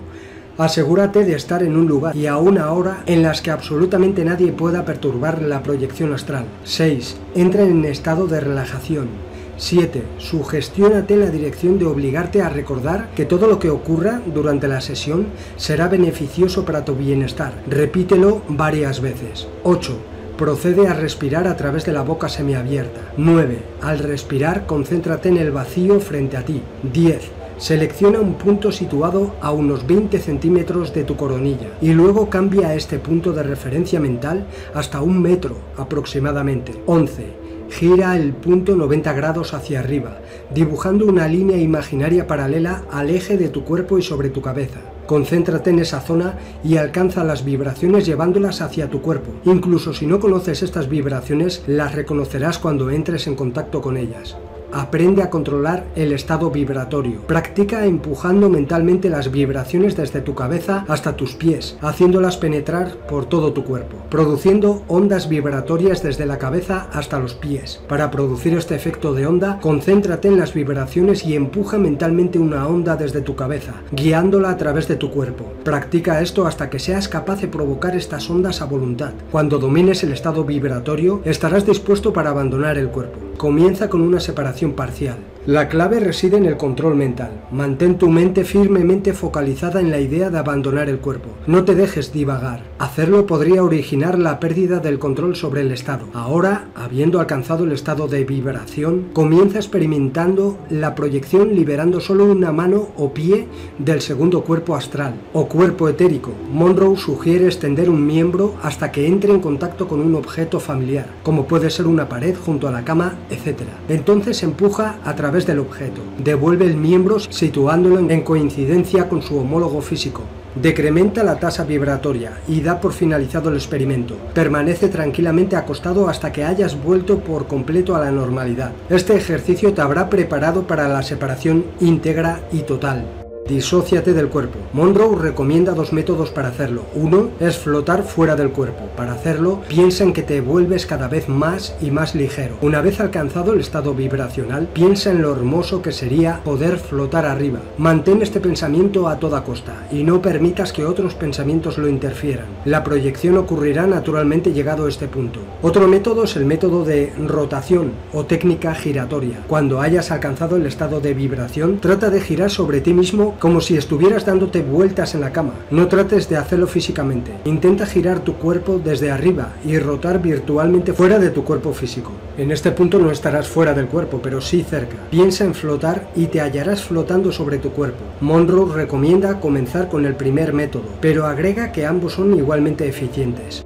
Asegúrate de estar en un lugar y a una hora en las que absolutamente nadie pueda perturbar la proyección astral. 6. Entra en estado de relajación. 7. Sugestiónate en la dirección de obligarte a recordar que todo lo que ocurra durante la sesión será beneficioso para tu bienestar. Repítelo varias veces. 8. Procede a respirar a través de la boca semiabierta. 9. Al respirar, concéntrate en el vacío frente a ti. 10. Selecciona un punto situado a unos 20 centímetros de tu coronilla y luego cambia este punto de referencia mental hasta 1 metro aproximadamente. 11. Gira el punto 90 grados hacia arriba, dibujando una línea imaginaria paralela al eje de tu cuerpo y sobre tu cabeza. Concéntrate en esa zona y alcanza las vibraciones llevándolas hacia tu cuerpo. Incluso si no conoces estas vibraciones, las reconocerás cuando entres en contacto con ellas. Aprende a controlar el estado vibratorio. Practica empujando mentalmente las vibraciones desde tu cabeza hasta tus pies, haciéndolas penetrar por todo tu cuerpo, produciendo ondas vibratorias desde la cabeza hasta los pies. Para producir este efecto de onda, concéntrate en las vibraciones y empuja mentalmente una onda desde tu cabeza, guiándola a través de tu cuerpo. Practica esto hasta que seas capaz de provocar estas ondas a voluntad. Cuando domines el estado vibratorio, estarás dispuesto para abandonar el cuerpo. Comienza con una separación parcial. La clave reside en el control mental. Mantén tu mente firmemente focalizada en la idea de abandonar el cuerpo. No te dejes divagar. Hacerlo podría originar la pérdida del control sobre el estado. Ahora, habiendo alcanzado el estado de vibración, comienza experimentando la proyección liberando solo una mano o pie del segundo cuerpo astral o cuerpo etérico. Monroe sugiere extender un miembro hasta que entre en contacto con un objeto familiar, como puede ser una pared junto a la cama, etc. Entonces empuja a través del objeto. Devuelve el miembro situándolo en coincidencia con su homólogo físico. Decrementa la tasa vibratoria y da por finalizado el experimento. Permanece tranquilamente acostado hasta que hayas vuelto por completo a la normalidad. Este ejercicio te habrá preparado para la separación íntegra y total. Disóciate del cuerpo. Monroe recomienda 2 métodos para hacerlo. Uno es flotar fuera del cuerpo. Para hacerlo, piensa en que te vuelves cada vez más y más ligero. Una vez alcanzado el estado vibracional, piensa en lo hermoso que sería poder flotar arriba. Mantén este pensamiento a toda costa y no permitas que otros pensamientos lo interfieran. La proyección ocurrirá naturalmente llegado a este punto. Otro método es el método de rotación o técnica giratoria. Cuando hayas alcanzado el estado de vibración, trata de girar sobre ti mismo como si estuvieras dándote vueltas en la cama. No trates de hacerlo físicamente. Intenta girar tu cuerpo desde arriba y rotar virtualmente fuera de tu cuerpo físico. En este punto no estarás fuera del cuerpo, pero sí cerca. Piensa en flotar y te hallarás flotando sobre tu cuerpo. Monroe recomienda comenzar con el primer método, pero agrega que ambos son igualmente eficientes.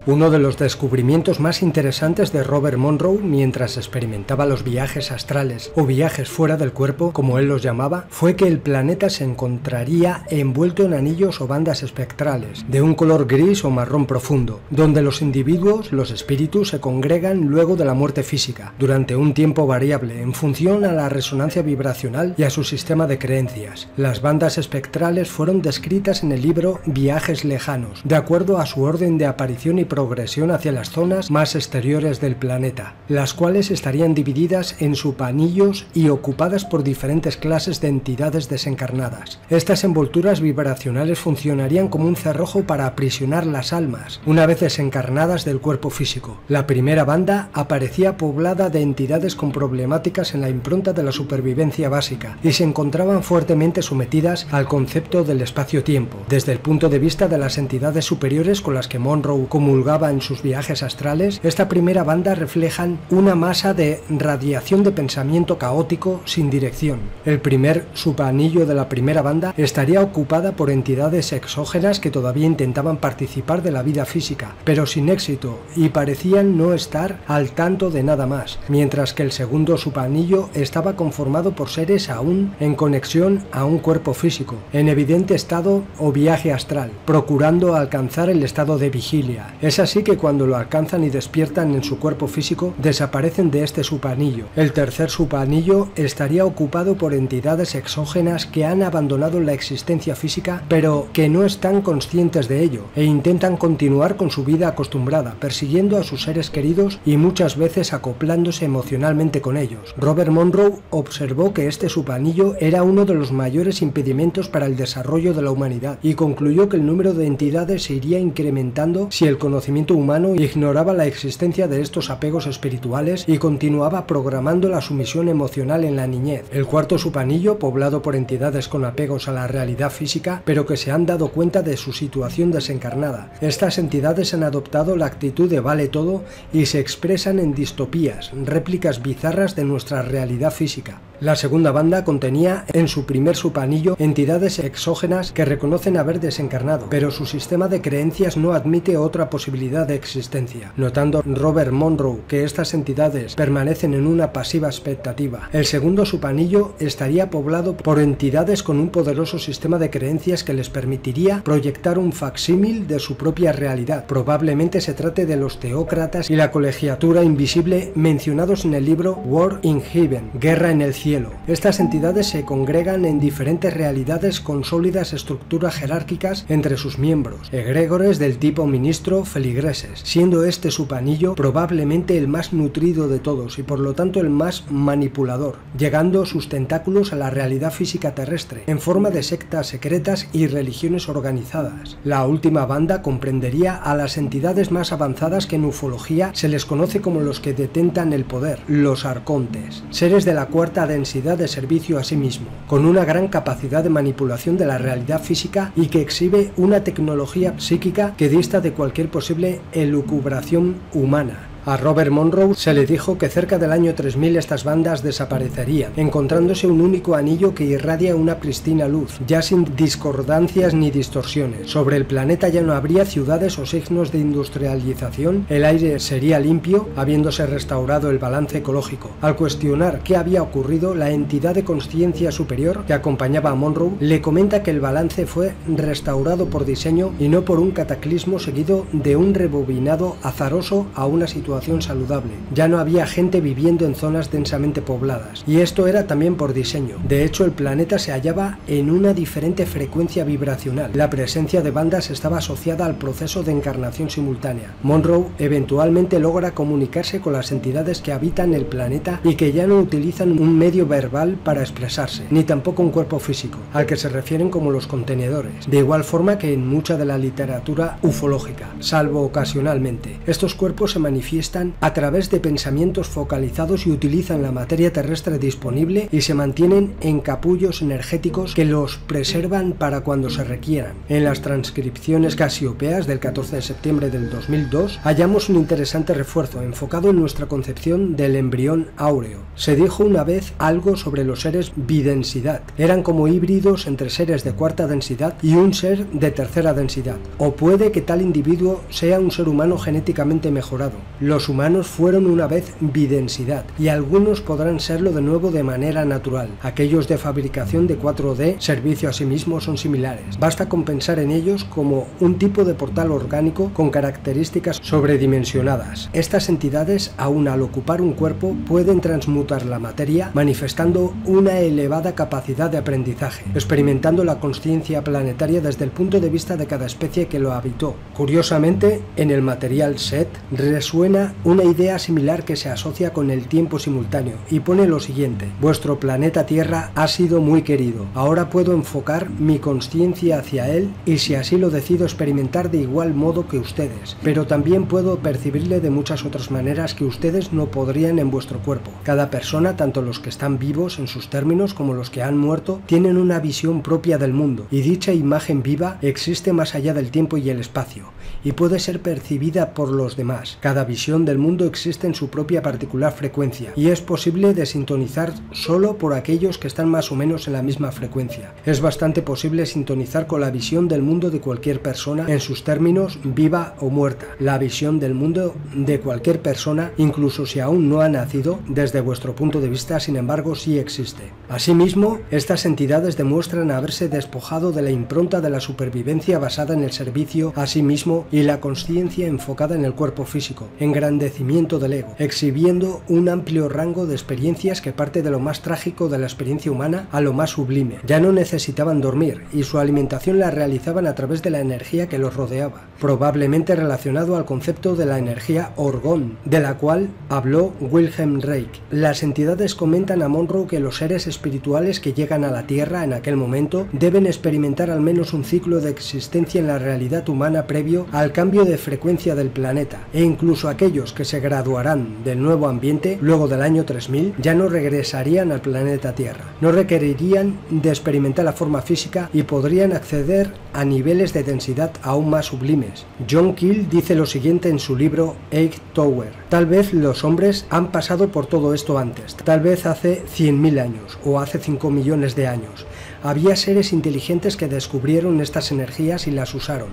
Uno de los descubrimientos más interesantes de Robert Monroe mientras experimentaba los viajes astrales o viajes fuera del cuerpo, como él los llamaba, fue que el planeta se encontraría envuelto en anillos o bandas espectrales de un color gris o marrón profundo, donde los individuos, los espíritus, se congregan luego de la muerte física, durante un tiempo variable, en función a la resonancia vibracional y a su sistema de creencias. Las bandas espectrales fueron descritas en el libro Viajes lejanos, de acuerdo a su orden de aparición y progresión hacia las zonas más exteriores del planeta, las cuales estarían divididas en subanillos y ocupadas por diferentes clases de entidades desencarnadas. Estas envolturas vibracionales funcionarían como un cerrojo para aprisionar las almas, una vez desencarnadas del cuerpo físico. La primera banda aparecía poblada de entidades con problemáticas en la impronta de la supervivencia básica y se encontraban fuertemente sometidas al concepto del espacio-tiempo, desde el punto de vista de las entidades superiores con las que Monroe comulgaba. divulgaba en sus viajes astrales, esta primera banda reflejan una masa de radiación de pensamiento caótico sin dirección. El primer subanillo de la primera banda estaría ocupada por entidades exógenas que todavía intentaban participar de la vida física, pero sin éxito, y parecían no estar al tanto de nada más, mientras que el segundo subanillo estaba conformado por seres aún en conexión a un cuerpo físico, en evidente estado o viaje astral, procurando alcanzar el estado de vigilia. Es así que cuando lo alcanzan y despiertan en su cuerpo físico, desaparecen de este subanillo. El tercer subanillo estaría ocupado por entidades exógenas que han abandonado la existencia física, pero que no están conscientes de ello, e intentan continuar con su vida acostumbrada, persiguiendo a sus seres queridos y muchas veces acoplándose emocionalmente con ellos. Robert Monroe observó que este subanillo era uno de los mayores impedimentos para el desarrollo de la humanidad, y concluyó que el número de entidades se iría incrementando si el conocimiento humano ignoraba la existencia de estos apegos espirituales y continuaba programando la sumisión emocional en la niñez. El cuarto subanillo, poblado por entidades con apegos a la realidad física, pero que se han dado cuenta de su situación desencarnada. Estas entidades han adoptado la actitud de vale todo y se expresan en distopías, réplicas bizarras de nuestra realidad física. La segunda banda contenía en su primer subanillo entidades exógenas que reconocen haber desencarnado, pero su sistema de creencias no admite otra posibilidad de existencia. Notando Robert Monroe que estas entidades permanecen en una pasiva expectativa, el segundo subanillo estaría poblado por entidades con un poderoso sistema de creencias que les permitiría proyectar un facsímil de su propia realidad. Probablemente se trate de los teócratas y la colegiatura invisible mencionados en el libro War in Heaven, Guerra en el Cielo. Estas entidades se congregan en diferentes realidades con sólidas estructuras jerárquicas entre sus miembros, egregores del tipo ministro feligreses, siendo este subanillo probablemente el más nutrido de todos y por lo tanto el más manipulador, llegando sus tentáculos a la realidad física terrestre en forma de sectas secretas y religiones organizadas. La última banda comprendería a las entidades más avanzadas que en ufología se les conoce como los que detentan el poder, los arcontes, seres de la cuarta densidad de servicio a sí mismo, con una gran capacidad de manipulación de la realidad física y que exhibe una tecnología psíquica que dista de cualquier posible elucubración humana. A Robert Monroe se le dijo que cerca del año 3000 estas bandas desaparecerían, encontrándose un único anillo que irradia una pristina luz, ya sin discordancias ni distorsiones. Sobre el planeta ya no habría ciudades o signos de industrialización, el aire sería limpio, habiéndose restaurado el balance ecológico. Al cuestionar qué había ocurrido, la entidad de conciencia superior que acompañaba a Monroe le comenta que el balance fue restaurado por diseño y no por un cataclismo seguido de un rebobinado azaroso a una situación saludable. Ya no había gente viviendo en zonas densamente pobladas, y esto era también por diseño. De hecho, el planeta se hallaba en una diferente frecuencia vibracional. La presencia de bandas estaba asociada al proceso de encarnación simultánea. Monroe eventualmente logra comunicarse con las entidades que habitan el planeta y que ya no utilizan un medio verbal para expresarse, ni tampoco un cuerpo físico, al que se refieren como los contenedores, de igual forma que en mucha de la literatura ufológica, salvo ocasionalmente. Estos cuerpos se manifiestan a través de pensamientos focalizados y utilizan la materia terrestre disponible y se mantienen en capullos energéticos que los preservan para cuando se requieran. En las transcripciones casiopeas del 14 de septiembre del 2002 hallamos un interesante refuerzo enfocado en nuestra concepción del embrión áureo. Se dijo una vez algo sobre los seres bidensidad. Eran como híbridos entre seres de cuarta densidad y un ser de tercera densidad. O puede que tal individuo sea un ser humano genéticamente mejorado. Los humanos fueron una vez bidensidad y algunos podrán serlo de nuevo de manera natural. Aquellos de fabricación de 4D, servicio a sí mismo, son similares. Basta con pensar en ellos como un tipo de portal orgánico con características sobredimensionadas. Estas entidades, aun al ocupar un cuerpo, pueden transmutar la materia, manifestando una elevada capacidad de aprendizaje, experimentando la consciencia planetaria desde el punto de vista de cada especie que lo habitó. Curiosamente, en el material SET resuena menciona una idea similar que se asocia con el tiempo simultáneo y pone lo siguiente: vuestro planeta Tierra ha sido muy querido, ahora puedo enfocar mi consciencia hacia él y, si así lo decido, experimentar de igual modo que ustedes, pero también puedo percibirle de muchas otras maneras que ustedes no podrían en vuestro cuerpo. Cada persona, tanto los que están vivos en sus términos como los que han muerto, tienen una visión propia del mundo, y dicha imagen viva existe más allá del tiempo y el espacio, y puede ser percibida por los demás. Cada visión del mundo existe en su propia particular frecuencia, y es posible de sintonizar solo por aquellos que están más o menos en la misma frecuencia. Es bastante posible sintonizar con la visión del mundo de cualquier persona en sus términos, viva o muerta. La visión del mundo de cualquier persona, incluso si aún no ha nacido, desde vuestro punto de vista, sin embargo, sí existe. Asimismo, estas entidades demuestran haberse despojado de la impronta de la supervivencia basada en el servicio a sí mismo y la consciencia enfocada en el cuerpo físico, engrandecimiento del ego, exhibiendo un amplio rango de experiencias que parte de lo más trágico de la experiencia humana a lo más sublime. Ya no necesitaban dormir, y su alimentación la realizaban a través de la energía que los rodeaba, probablemente relacionado al concepto de la energía orgón, de la cual habló Wilhelm Reich. Las entidades comentan a Monroe que los seres espirituales que llegan a la Tierra en aquel momento deben experimentar al menos un ciclo de existencia en la realidad humana previo al cambio de frecuencia del planeta, e incluso aquellos que se graduarán del nuevo ambiente luego del año 3000 ya no regresarían al planeta Tierra. No requerirían de experimentar la forma física y podrían acceder a niveles de densidad aún más sublimes. John Keel dice lo siguiente en su libro Eight Tower: tal vez los hombres han pasado por todo esto antes, tal vez hace 100.000 años o hace 5 millones de años. Había seres inteligentes que descubrieron estas energías y las usaron.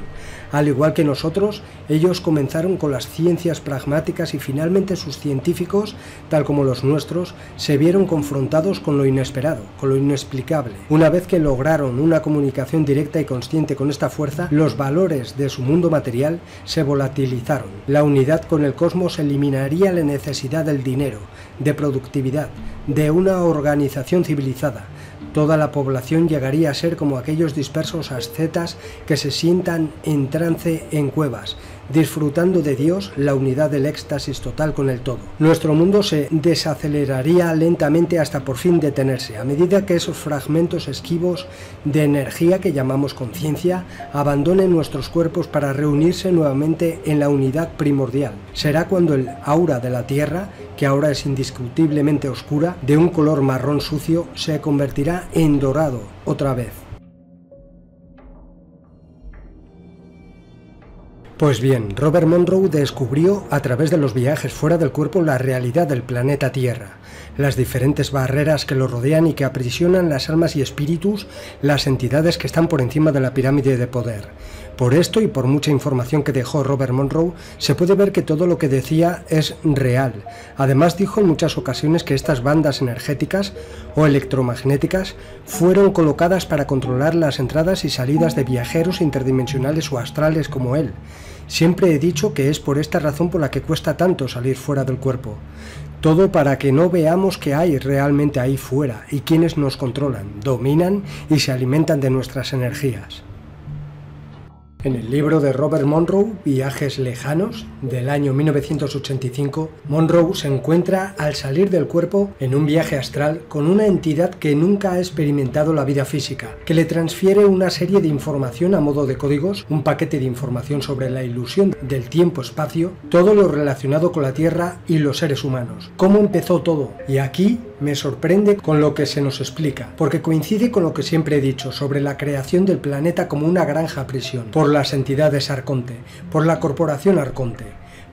Al igual que nosotros, ellos comenzaron con las ciencias pragmáticas y finalmente sus científicos, tal como los nuestros, se vieron confrontados con lo inesperado, con lo inexplicable. Una vez que lograron una comunicación directa y consciente con esta fuerza, los valores de su mundo material se volatilizaron. La unidad con el cosmos eliminaría la necesidad del dinero, de productividad, de una organización civilizada. Toda la población llegaría a ser como aquellos dispersos ascetas que se sientan en trance en cuevas, disfrutando de Dios, la unidad del éxtasis total con el todo. Nuestro mundo se desaceleraría lentamente hasta por fin detenerse, a medida que esos fragmentos esquivos de energía que llamamos conciencia abandonen nuestros cuerpos para reunirse nuevamente en la unidad primordial. Será cuando el aura de la Tierra, que ahora es indiscutiblemente oscura, de un color marrón sucio, se convertirá en dorado otra vez. Pues bien, Robert Monroe descubrió a través de los viajes fuera del cuerpo la realidad del planeta Tierra, las diferentes barreras que lo rodean y que aprisionan las almas y espíritus, las entidades que están por encima de la pirámide de poder. Por esto y por mucha información que dejó Robert Monroe, se puede ver que todo lo que decía es real. Además, dijo en muchas ocasiones que estas bandas energéticas o electromagnéticas fueron colocadas para controlar las entradas y salidas de viajeros interdimensionales o astrales como él. Siempre he dicho que es por esta razón por la que cuesta tanto salir fuera del cuerpo. Todo para que no veamos qué hay realmente ahí fuera y quienes nos controlan, dominan y se alimentan de nuestras energías. En el libro de Robert Monroe, Viajes lejanos, del año 1985, Monroe se encuentra al salir del cuerpo en un viaje astral con una entidad que nunca ha experimentado la vida física, que le transfiere una serie de información a modo de códigos, un paquete de información sobre la ilusión del tiempo-espacio, todo lo relacionado con la Tierra y los seres humanos. ¿Cómo empezó todo? Y aquí me sorprende con lo que se nos explica, porque coincide con lo que siempre he dicho sobre la creación del planeta como una granja prisión, por las entidades Arconte, por la corporación Arconte,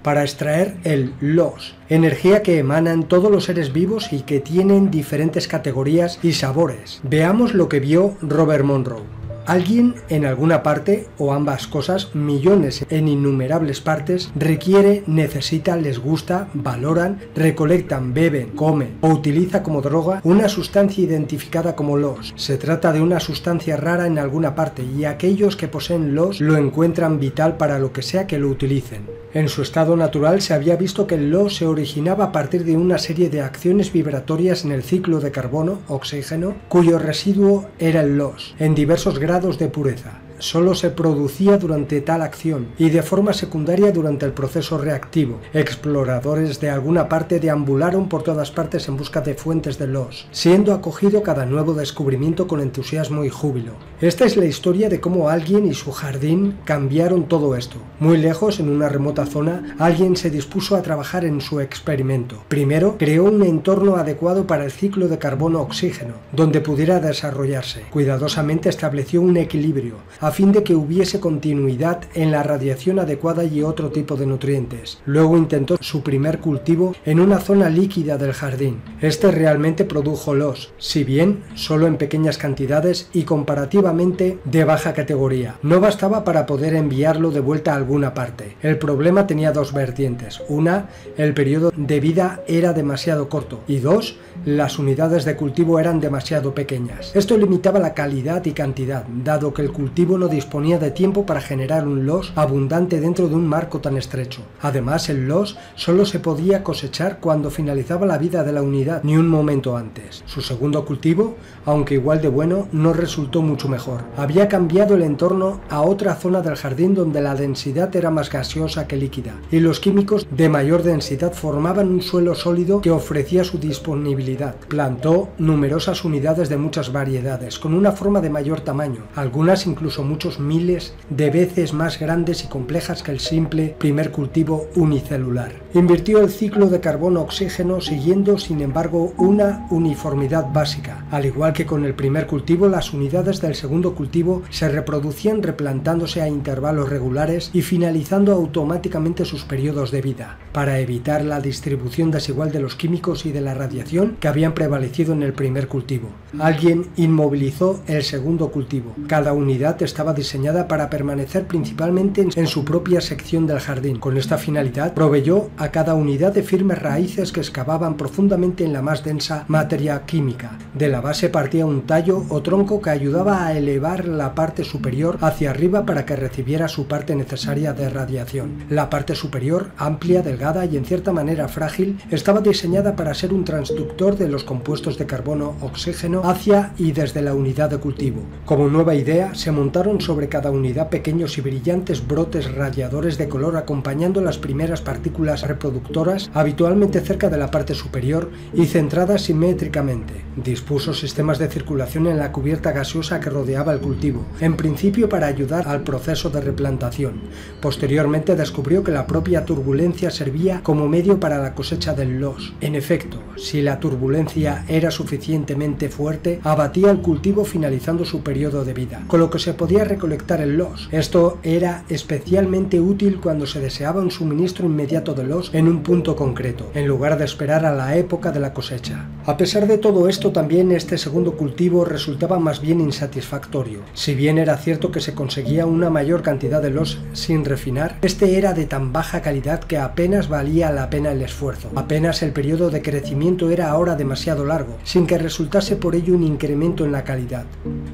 para extraer el Los, energía que emanan todos los seres vivos y que tienen diferentes categorías y sabores. Veamos lo que vio Robert Monroe. Alguien en alguna parte, o ambas cosas, millones en innumerables partes, requiere, necesita, les gusta, valoran, recolectan, beben, comen o utiliza como droga una sustancia identificada como Los. Se trata de una sustancia rara en alguna parte y aquellos que poseen Los lo encuentran vital para lo que sea que lo utilicen. En su estado natural se había visto que el Los se originaba a partir de una serie de acciones vibratorias en el ciclo de carbono, oxígeno, cuyo residuo era el Los, en diversos grados de pureza. solo se producía durante tal acción y de forma secundaria durante el proceso reactivo. Exploradores de alguna parte deambularon por todas partes en busca de fuentes de los, siendo acogido cada nuevo descubrimiento con entusiasmo y júbilo. Esta es la historia de cómo alguien y su jardín cambiaron todo esto. Muy lejos, en una remota zona, alguien se dispuso a trabajar en su experimento. Primero, creó un entorno adecuado para el ciclo de carbono-oxígeno, donde pudiera desarrollarse. Cuidadosamente estableció un equilibrio, a fin de que hubiese continuidad en la radiación adecuada y otro tipo de nutrientes. Luego intentó su primer cultivo en una zona líquida del jardín. Este realmente produjo los, si bien solo en pequeñas cantidades y comparativamente de baja categoría. No bastaba para poder enviarlo de vuelta a alguna parte. El problema tenía dos vertientes. Una, el periodo de vida era demasiado corto, y dos, las unidades de cultivo eran demasiado pequeñas. Esto limitaba la calidad y cantidad, dado que el cultivo no disponía de tiempo para generar un los abundante dentro de un marco tan estrecho. Además, el los solo se podía cosechar cuando finalizaba la vida de la unidad, ni un momento antes. Su segundo cultivo, aunque igual de bueno, no resultó mucho mejor. Había cambiado el entorno a otra zona del jardín donde la densidad era más gaseosa que líquida, y los químicos de mayor densidad formaban un suelo sólido que ofrecía su disponibilidad. Plantó numerosas unidades de muchas variedades, con una forma de mayor tamaño, algunas incluso muchos miles de veces más grandes y complejas que el simple primer cultivo unicelular. Invirtió el ciclo de carbono-oxígeno siguiendo, sin embargo, una uniformidad básica. Al igual que con el primer cultivo, las unidades del segundo cultivo se reproducían replantándose a intervalos regulares y finalizando automáticamente sus periodos de vida, para evitar la distribución desigual de los químicos y de la radiación que habían prevalecido en el primer cultivo. Alguien inmovilizó el segundo cultivo. Cada unidad estaba diseñada para permanecer principalmente en su propia sección del jardín. Con esta finalidad, proveyó a cada unidad de firmes raíces que excavaban profundamente en la más densa materia química. De la base partía un tallo o tronco que ayudaba a elevar la parte superior hacia arriba para que recibiera su parte necesaria de radiación. La parte superior, amplia, delgada y en cierta manera frágil, estaba diseñada para ser un transductor de los compuestos de carbono-oxígeno hacia y desde la unidad de cultivo. Como nueva idea, se montaron sobre cada unidad pequeños y brillantes brotes radiadores de color acompañando las primeras partículas reproductoras, habitualmente cerca de la parte superior y centradas simétricamente. Dispuso sistemas de circulación en la cubierta gaseosa que rodeaba el cultivo, en principio para ayudar al proceso de replantación. Posteriormente descubrió que la propia turbulencia servía como medio para la cosecha del los. En efecto, si la turbulencia era suficientemente fuerte, abatía el cultivo finalizando su periodo de vida, con lo que se podía recolectar el los. Esto era especialmente útil cuando se deseaba un suministro inmediato de los en un punto concreto, en lugar de esperar a la época de la cosecha. A pesar de todo esto, también este segundo cultivo resultaba más bien insatisfactorio. Si bien era cierto que se conseguía una mayor cantidad de los sin refinar, este era de tan baja calidad que apenas valía la pena el esfuerzo. Apenas el periodo de crecimiento era ahora demasiado largo, sin que resultase por ello un incremento en la calidad.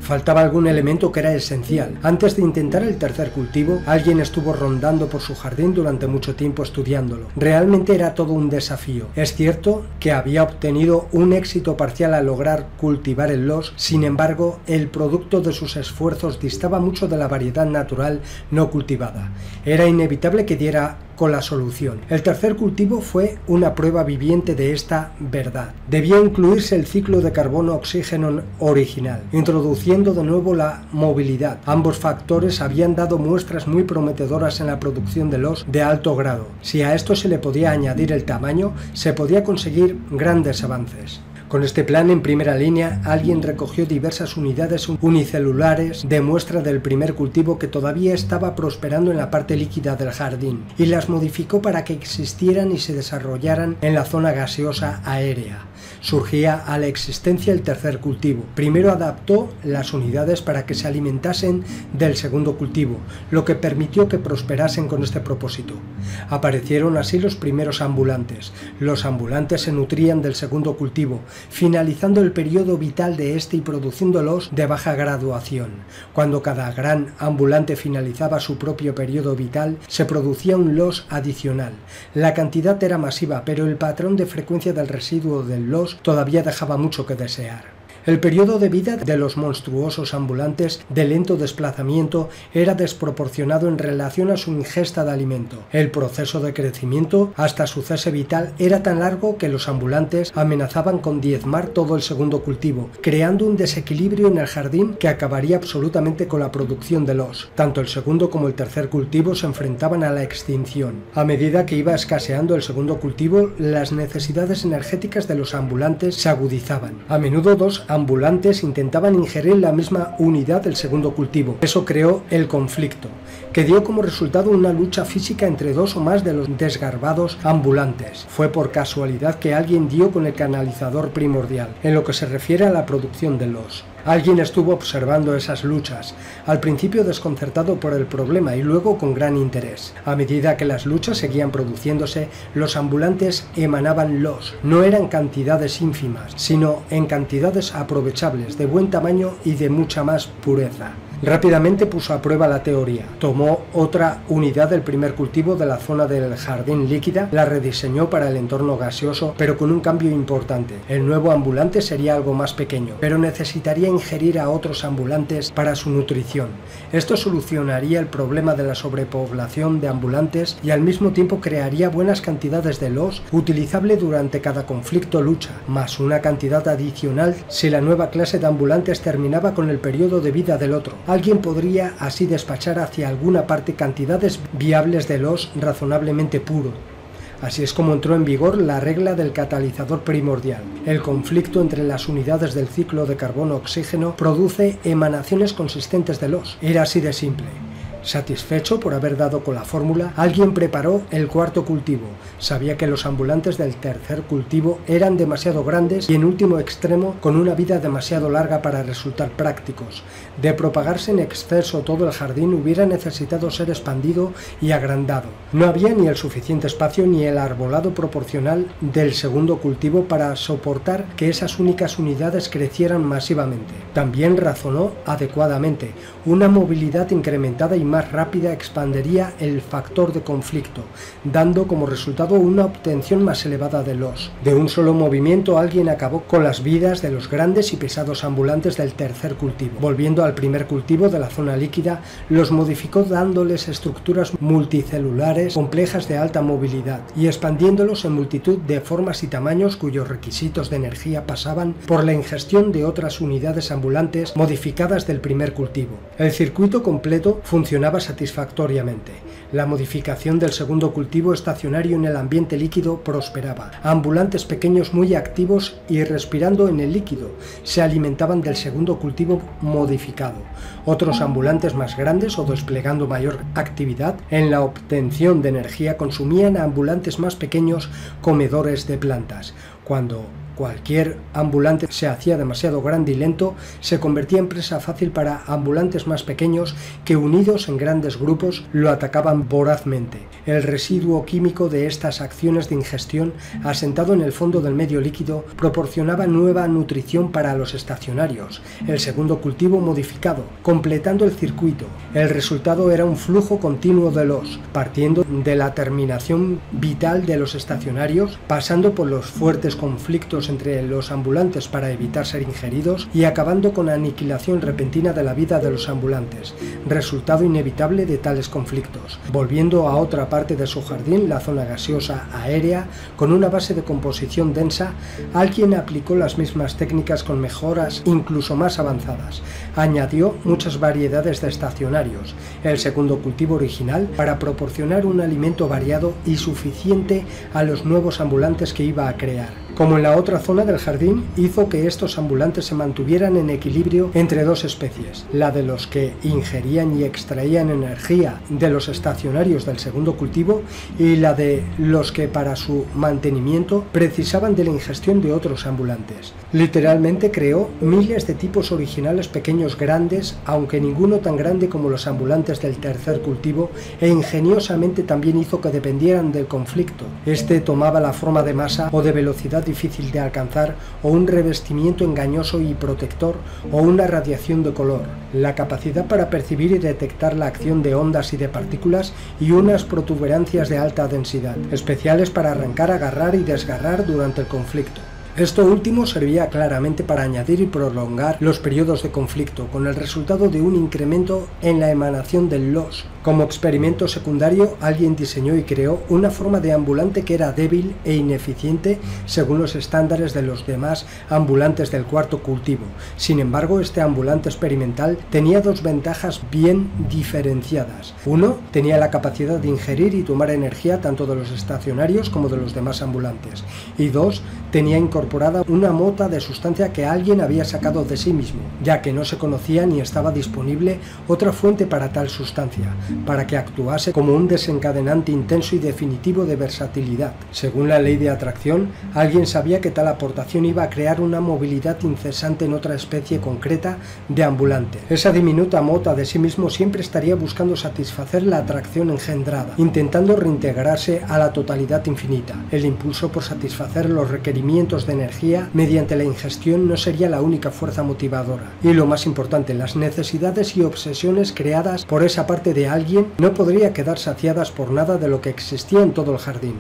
Faltaba algún elemento que era esencial. Antes de intentar el tercer cultivo, alguien estuvo rondando por su jardín durante mucho tiempo estudiándolo. Realmente era todo un desafío. Es cierto que había obtenido un éxito parcial al lograr cultivar el los, sin embargo, el producto de sus esfuerzos distaba mucho de la variedad natural no cultivada. Era inevitable que diera con la solución. El tercer cultivo fue una prueba viviente de esta verdad. Debía incluirse el ciclo de carbono-oxígeno original, introduciendo de nuevo la movilidad. Ambos factores habían dado muestras muy prometedoras en la producción de los de alto grado. Si a esto se le podía añadir el tamaño, se podía conseguir grandes avances. Con este plan en primera línea, alguien recogió diversas unidades unicelulares de muestra del primer cultivo que todavía estaba prosperando en la parte líquida del jardín y las modificó para que existieran y se desarrollaran en la zona gaseosa aérea. Surgía a la existencia el tercer cultivo. Primero adaptó las unidades para que se alimentasen del segundo cultivo, lo que permitió que prosperasen con este propósito. Aparecieron así los primeros ambulantes. Los ambulantes se nutrían del segundo cultivo, finalizando el periodo vital de este y produciéndolos de baja graduación. Cuando cada gran ambulante finalizaba su propio periodo vital, se producía un los adicional. La cantidad era masiva, pero el patrón de frecuencia del residuo del los todavía dejaba mucho que desear. El periodo de vida de los monstruosos ambulantes de lento desplazamiento era desproporcionado en relación a su ingesta de alimento. El proceso de crecimiento hasta su cese vital era tan largo que los ambulantes amenazaban con diezmar todo el segundo cultivo, creando un desequilibrio en el jardín que acabaría absolutamente con la producción de los. Tanto el segundo como el tercer cultivo se enfrentaban a la extinción. A medida que iba escaseando el segundo cultivo, las necesidades energéticas de los ambulantes se agudizaban. A menudo dos ambulantes intentaban ingerir la misma unidad del segundo cultivo. Eso creó el conflicto, que dio como resultado una lucha física entre dos o más de los desgarbados ambulantes. Fue por casualidad que alguien dio con el canalizador primordial, en lo que se refiere a la producción de los. Alguien estuvo observando esas luchas, al principio desconcertado por el problema y luego con gran interés. A medida que las luchas seguían produciéndose, los ambulantes emanaban los. No eran cantidades ínfimas, sino en cantidades aprovechables, de buen tamaño y de mucha más pureza. Rápidamente puso a prueba la teoría. Tomó otra unidad del primer cultivo de la zona del jardín líquida, la rediseñó para el entorno gaseoso, pero con un cambio importante. El nuevo ambulante sería algo más pequeño, pero necesitaría ingerir a otros ambulantes para su nutrición. Esto solucionaría el problema de la sobrepoblación de ambulantes y al mismo tiempo crearía buenas cantidades de los utilizable durante cada conflicto-lucha, más una cantidad adicional si la nueva clase de ambulantes terminaba con el periodo de vida del otro. Alguien podría así despachar hacia alguna parte cantidades viables de los razonablemente puro. Así es como entró en vigor la regla del catalizador primordial. El conflicto entre las unidades del ciclo de carbono-oxígeno produce emanaciones consistentes de los. Era así de simple. Satisfecho por haber dado con la fórmula, alguien preparó el cuarto cultivo. Sabía que los ambulantes del tercer cultivo eran demasiado grandes y en último extremo con una vida demasiado larga para resultar prácticos. De propagarse en exceso todo el jardín hubiera necesitado ser expandido y agrandado. No había ni el suficiente espacio ni el arbolado proporcional del segundo cultivo para soportar que esas únicas unidades crecieran masivamente. También razonó adecuadamente. Una movilidad incrementada y más rápida expandería el factor de conflicto, dando como resultado una obtención más elevada de los. De un solo movimiento alguien acabó con las vidas de los grandes y pesados ambulantes del tercer cultivo. Volviendo al primer cultivo de la zona líquida, los modificó dándoles estructuras multicelulares complejas de alta movilidad y expandiéndolos en multitud de formas y tamaños cuyos requisitos de energía pasaban por la ingestión de otras unidades ambulantes modificadas del primer cultivo. El circuito completo funcionaba satisfactoriamente. La modificación del segundo cultivo estacionario en el ambiente líquido prosperaba. Ambulantes pequeños muy activos y respirando en el líquido se alimentaban del segundo cultivo modificado. Otros ambulantes más grandes o desplegando mayor actividad en la obtención de energía consumían a ambulantes más pequeños comedores de plantas. Cuando cualquier ambulante se hacía demasiado grande y lento, se convertía en presa fácil para ambulantes más pequeños que, unidos en grandes grupos, lo atacaban vorazmente. El residuo químico de estas acciones de ingestión, asentado en el fondo del medio líquido, proporcionaba nueva nutrición para los estacionarios, el segundo cultivo modificado, completando el circuito. El resultado era un flujo continuo de los, partiendo de la terminación vital de los estacionarios, pasando por los fuertes conflictos entre los ambulantes para evitar ser ingeridos y acabando con la aniquilación repentina de la vida de los ambulantes, resultado inevitable de tales conflictos. Volviendo a otra parte de su jardín, la zona gaseosa aérea, con una base de composición densa, alguien aplicó las mismas técnicas con mejoras incluso más avanzadas. Añadió muchas variedades de estacionarios, el segundo cultivo original, para proporcionar un alimento variado y suficiente a los nuevos ambulantes que iba a crear. Como en la otra zona del jardín, hizo que estos ambulantes se mantuvieran en equilibrio entre dos especies, la de los que ingerían y extraían energía de los estacionarios del segundo cultivo y la de los que para su mantenimiento precisaban de la ingestión de otros ambulantes. Literalmente creó miles de tipos originales pequeños grandes, aunque ninguno tan grande como los ambulantes del tercer cultivo, e ingeniosamente también hizo que dependieran del conflicto. Este tomaba la forma de masa o de velocidad difícil de alcanzar, o un revestimiento engañoso y protector, o una radiación de color, la capacidad para percibir y detectar la acción de ondas y de partículas y unas protuberancias de alta densidad, especiales para arrancar, agarrar y desgarrar durante el conflicto. Esto último servía claramente para añadir y prolongar los periodos de conflicto, con el resultado de un incremento en la emanación del LOS. Como experimento secundario, alguien diseñó y creó una forma de ambulante que era débil e ineficiente según los estándares de los demás ambulantes del cuarto cultivo. Sin embargo, este ambulante experimental tenía dos ventajas bien diferenciadas. Uno, tenía la capacidad de ingerir y tomar energía tanto de los estacionarios como de los demás ambulantes. Y dos, tenía incorporada una mota de sustancia que alguien había sacado de sí mismo, ya que no se conocía ni estaba disponible otra fuente para tal sustancia, para que actuase como un desencadenante intenso y definitivo de versatilidad. Según la ley de atracción, alguien sabía que tal aportación iba a crear una movilidad incesante en otra especie concreta de ambulante. Esa diminuta mota de sí mismo siempre estaría buscando satisfacer la atracción engendrada, intentando reintegrarse a la totalidad infinita. El impulso por satisfacer los requerimientos de energía mediante la ingestión no sería la única fuerza motivadora. Y lo más importante, las necesidades y obsesiones creadas por esa parte de alguien no podría quedar saciadas por nada de lo que existía en todo el jardín.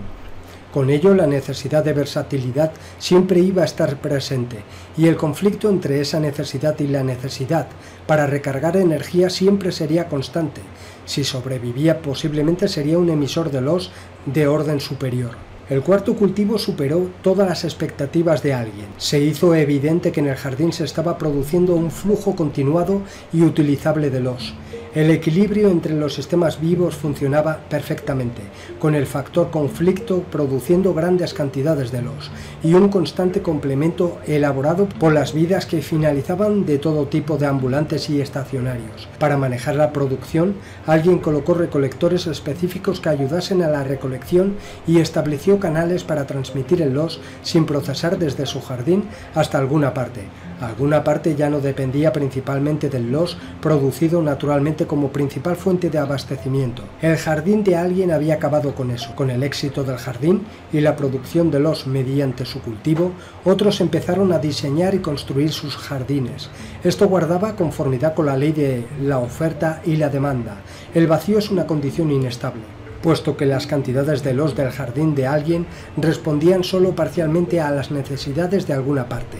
Con ello, la necesidad de versatilidad siempre iba a estar presente, y el conflicto entre esa necesidad y la necesidad para recargar energía siempre sería constante. Si sobrevivía, posiblemente sería un emisor de LOS de orden superior. El cuarto cultivo superó todas las expectativas de alguien. Se hizo evidente que en el jardín se estaba produciendo un flujo continuado y utilizable de LOS. El equilibrio entre los sistemas vivos funcionaba perfectamente, con el factor conflicto produciendo grandes cantidades de LOS y un constante complemento elaborado por las vidas que finalizaban de todo tipo de ambulantes y estacionarios. Para manejar la producción, alguien colocó recolectores específicos que ayudasen a la recolección y estableció canales para transmitir el LOS sin procesar desde su jardín hasta alguna parte. Alguna parte ya no dependía principalmente del LOS producido naturalmente como principal fuente de abastecimiento. El jardín de alguien había acabado con eso. Con el éxito del jardín y la producción de LOS mediante su cultivo, otros empezaron a diseñar y construir sus jardines. Esto guardaba conformidad con la ley de la oferta y la demanda. El vacío es una condición inestable, puesto que las cantidades de LOS del jardín de alguien respondían solo parcialmente a las necesidades de alguna parte.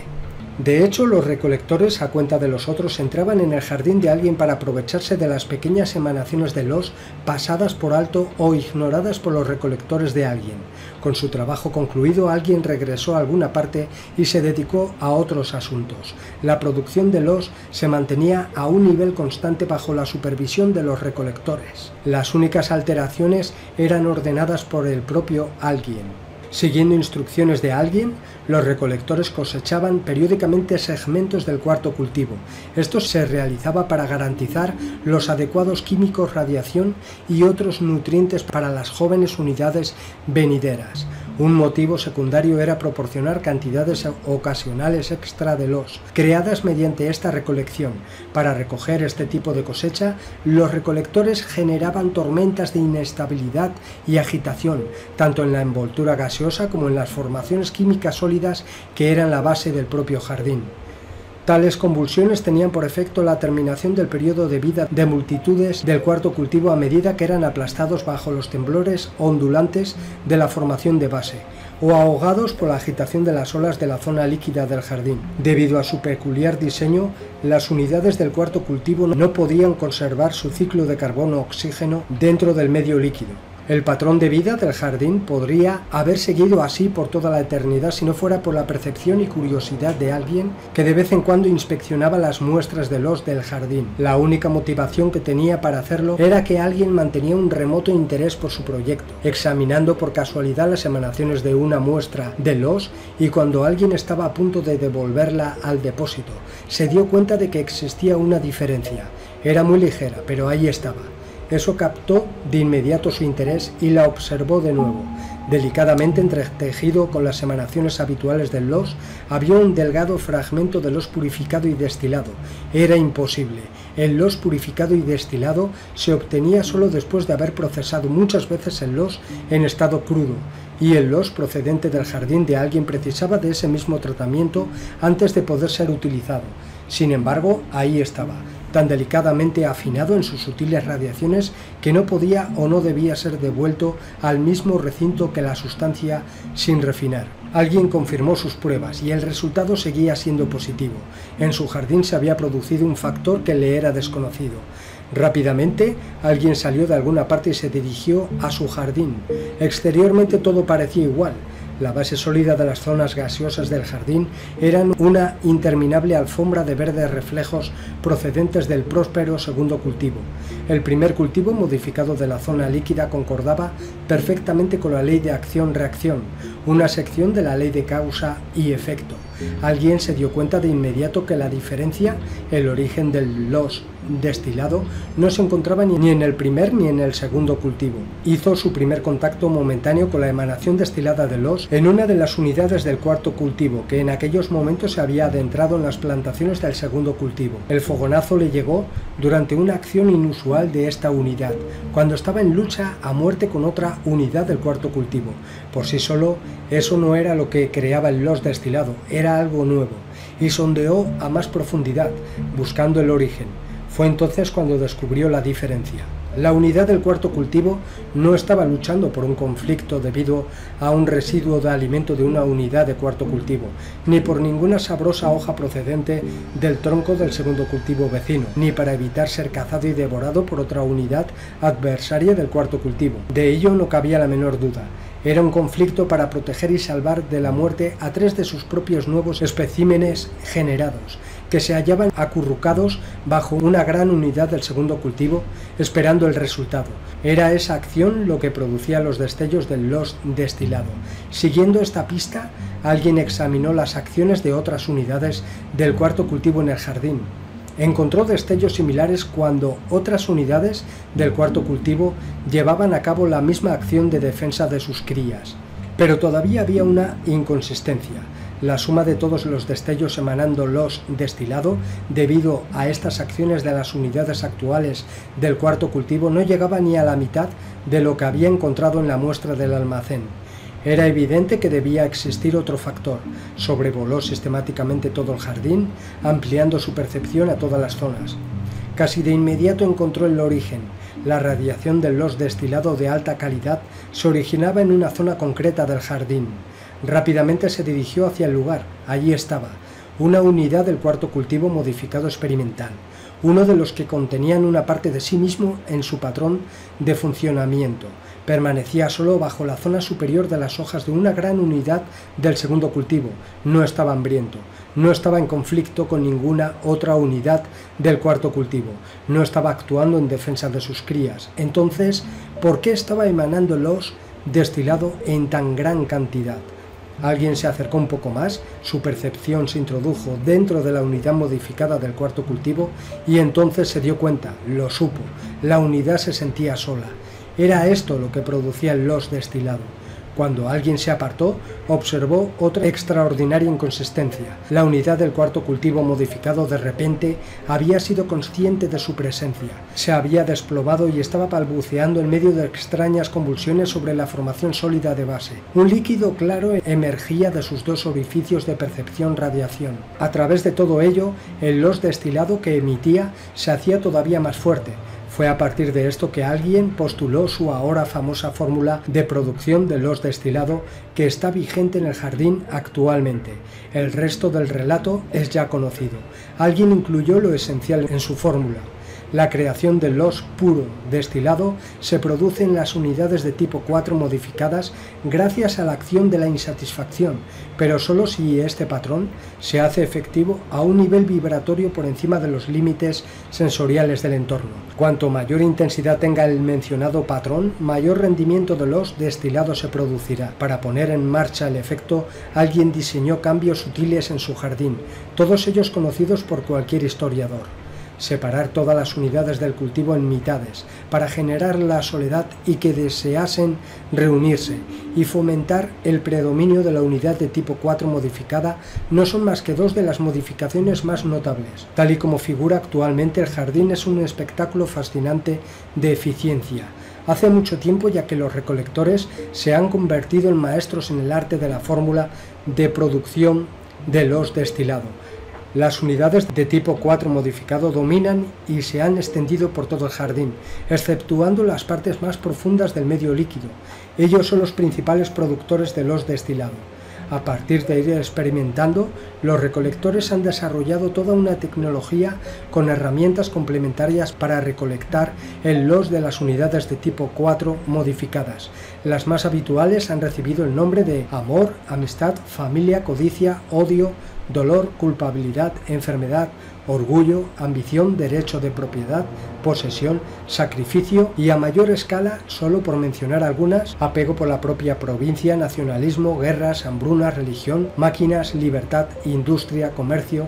De hecho, los recolectores, a cuenta de los otros, entraban en el jardín de alguien para aprovecharse de las pequeñas emanaciones de LOS pasadas por alto o ignoradas por los recolectores de alguien. Con su trabajo concluido, alguien regresó a alguna parte y se dedicó a otros asuntos. La producción de LOS se mantenía a un nivel constante bajo la supervisión de los recolectores. Las únicas alteraciones eran ordenadas por el propio alguien. Siguiendo instrucciones de alguien, los recolectores cosechaban periódicamente segmentos del cuarto cultivo. Esto se realizaba para garantizar los adecuados químicos, radiación y otros nutrientes para las jóvenes unidades venideras. Un motivo secundario era proporcionar cantidades ocasionales extra de LOS, creadas mediante esta recolección. Para recoger este tipo de cosecha, los recolectores generaban tormentas de inestabilidad y agitación, tanto en la envoltura gaseosa como en las formaciones químicas sólidas que eran la base del propio jardín. Tales convulsiones tenían por efecto la terminación del periodo de vida de multitudes del cuarto cultivo a medida que eran aplastados bajo los temblores ondulantes de la formación de base, o ahogados por la agitación de las olas de la zona líquida del jardín. Debido a su peculiar diseño, las unidades del cuarto cultivo no podían conservar su ciclo de carbono-oxígeno dentro del medio líquido. El patrón de vida del jardín podría haber seguido así por toda la eternidad si no fuera por la percepción y curiosidad de alguien que de vez en cuando inspeccionaba las muestras de LOS del jardín. La única motivación que tenía para hacerlo era que alguien mantenía un remoto interés por su proyecto, examinando por casualidad las emanaciones de una muestra de LOS, y cuando alguien estaba a punto de devolverla al depósito, se dio cuenta de que existía una diferencia. Era muy ligera, pero ahí estaba. Eso captó de inmediato su interés y la observó de nuevo. Delicadamente entretejido con las emanaciones habituales del LOS, había un delgado fragmento de LOS purificado y destilado. Era imposible. El LOS purificado y destilado se obtenía solo después de haber procesado muchas veces el LOS en estado crudo, y el LOS procedente del jardín de alguien precisaba de ese mismo tratamiento antes de poder ser utilizado. Sin embargo, ahí estaba. tan delicadamente afinado en sus sutiles radiaciones que no podía o no debía ser devuelto al mismo recinto que la sustancia sin refinar. Alguien confirmó sus pruebas y el resultado seguía siendo positivo. En su jardín se había producido un factor que le era desconocido. Rápidamente, alguien salió de alguna parte y se dirigió a su jardín. Exteriormente todo parecía igual. La base sólida de las zonas gaseosas del jardín eran una interminable alfombra de verdes reflejos procedentes del próspero segundo cultivo. El primer cultivo modificado de la zona líquida concordaba perfectamente con la ley de acción-reacción, una sección de la ley de causa y efecto. Alguien se dio cuenta de inmediato que la diferencia, el origen del loss destilado, no se encontraba ni en el primer ni en el segundo cultivo. Hizo su primer contacto momentáneo con la emanación destilada del loss en una de las unidades del cuarto cultivo, que en aquellos momentos se había adentrado en las plantaciones del segundo cultivo. El fogonazo le llegó durante una acción inusual de esta unidad, cuando estaba en lucha a muerte con otra unidad del cuarto cultivo. Por sí solo, eso no era lo que creaba el loss destilado, era algo nuevo, y sondeó a más profundidad, buscando el origen. Fue entonces cuando descubrió la diferencia. La unidad del cuarto cultivo no estaba luchando por un conflicto debido a un residuo de alimento de una unidad de cuarto cultivo, ni por ninguna sabrosa hoja procedente del tronco del segundo cultivo vecino, ni para evitar ser cazado y devorado por otra unidad adversaria del cuarto cultivo. De ello no cabía la menor duda. Era un conflicto para proteger y salvar de la muerte a 3 de sus propios nuevos especímenes generados, que se hallaban acurrucados bajo una gran unidad del segundo cultivo, esperando el resultado. Era esa acción lo que producía los destellos del loss destilado. Siguiendo esta pista, alguien examinó las acciones de otras unidades del cuarto cultivo en el jardín. Encontró destellos similares cuando otras unidades del cuarto cultivo llevaban a cabo la misma acción de defensa de sus crías. Pero todavía había una inconsistencia. La suma de todos los destellos emanando loss destilado, debido a estas acciones de las unidades actuales del cuarto cultivo, no llegaba ni a la mitad de lo que había encontrado en la muestra del almacén. Era evidente que debía existir otro factor. Sobrevoló sistemáticamente todo el jardín, ampliando su percepción a todas las zonas. Casi de inmediato encontró el origen. La radiación del loss destilado de alta calidad se originaba en una zona concreta del jardín. Rápidamente se dirigió hacia el lugar. Allí estaba, una unidad del cuarto cultivo modificado experimental, uno de los que contenían una parte de sí mismo en su patrón de funcionamiento. Permanecía solo bajo la zona superior de las hojas de una gran unidad del segundo cultivo. No estaba hambriento, no estaba en conflicto con ninguna otra unidad del cuarto cultivo, no estaba actuando en defensa de sus crías. Entonces, ¿por qué estaba emanando loss destilado en tan gran cantidad? Alguien se acercó un poco más, su percepción se introdujo dentro de la unidad modificada del cuarto cultivo y entonces se dio cuenta, lo supo, la unidad se sentía sola. Era esto lo que producía el loss destilado. Cuando alguien se apartó, observó otra extraordinaria inconsistencia. La unidad del cuarto cultivo modificado de repente había sido consciente de su presencia. Se había desplomado y estaba balbuceando en medio de extrañas convulsiones sobre la formación sólida de base. Un líquido claro emergía de sus 2 orificios de percepción-radiación. A través de todo ello, el loss destilado que emitía se hacía todavía más fuerte. Fue a partir de esto que alguien postuló su ahora famosa fórmula de producción de loss destilado que está vigente en el jardín actualmente. El resto del relato es ya conocido. Alguien incluyó lo esencial en su fórmula. La creación del loss puro destilado se produce en las unidades de tipo 4 modificadas gracias a la acción de la insatisfacción, pero solo si este patrón se hace efectivo a un nivel vibratorio por encima de los límites sensoriales del entorno. Cuanto mayor intensidad tenga el mencionado patrón, mayor rendimiento de loss destilado se producirá. Para poner en marcha el efecto, alguien diseñó cambios sutiles en su jardín, todos ellos conocidos por cualquier historiador. Separar todas las unidades del cultivo en mitades, para generar la soledad y que deseasen reunirse, y fomentar el predominio de la unidad de tipo 4 modificada, no son más que 2 de las modificaciones más notables. Tal y como figura actualmente, el jardín es un espectáculo fascinante de eficiencia. Hace mucho tiempo ya que los recolectores se han convertido en maestros en el arte de la fórmula de producción de loss destilado. Las unidades de tipo 4 modificado dominan y se han extendido por todo el jardín, exceptuando las partes más profundas del medio líquido. Ellos son los principales productores de los destilado. A partir de ir experimentando, los recolectores han desarrollado toda una tecnología con herramientas complementarias para recolectar el los de las unidades de tipo 4 modificadas. Las más habituales han recibido el nombre de amor, amistad, familia, codicia, odio, dolor, culpabilidad, enfermedad, orgullo, ambición, derecho de propiedad, posesión, sacrificio y a mayor escala, solo por mencionar algunas, apego por la propia provincia, nacionalismo, guerras, hambrunas, religión, máquinas, libertad, industria, comercio.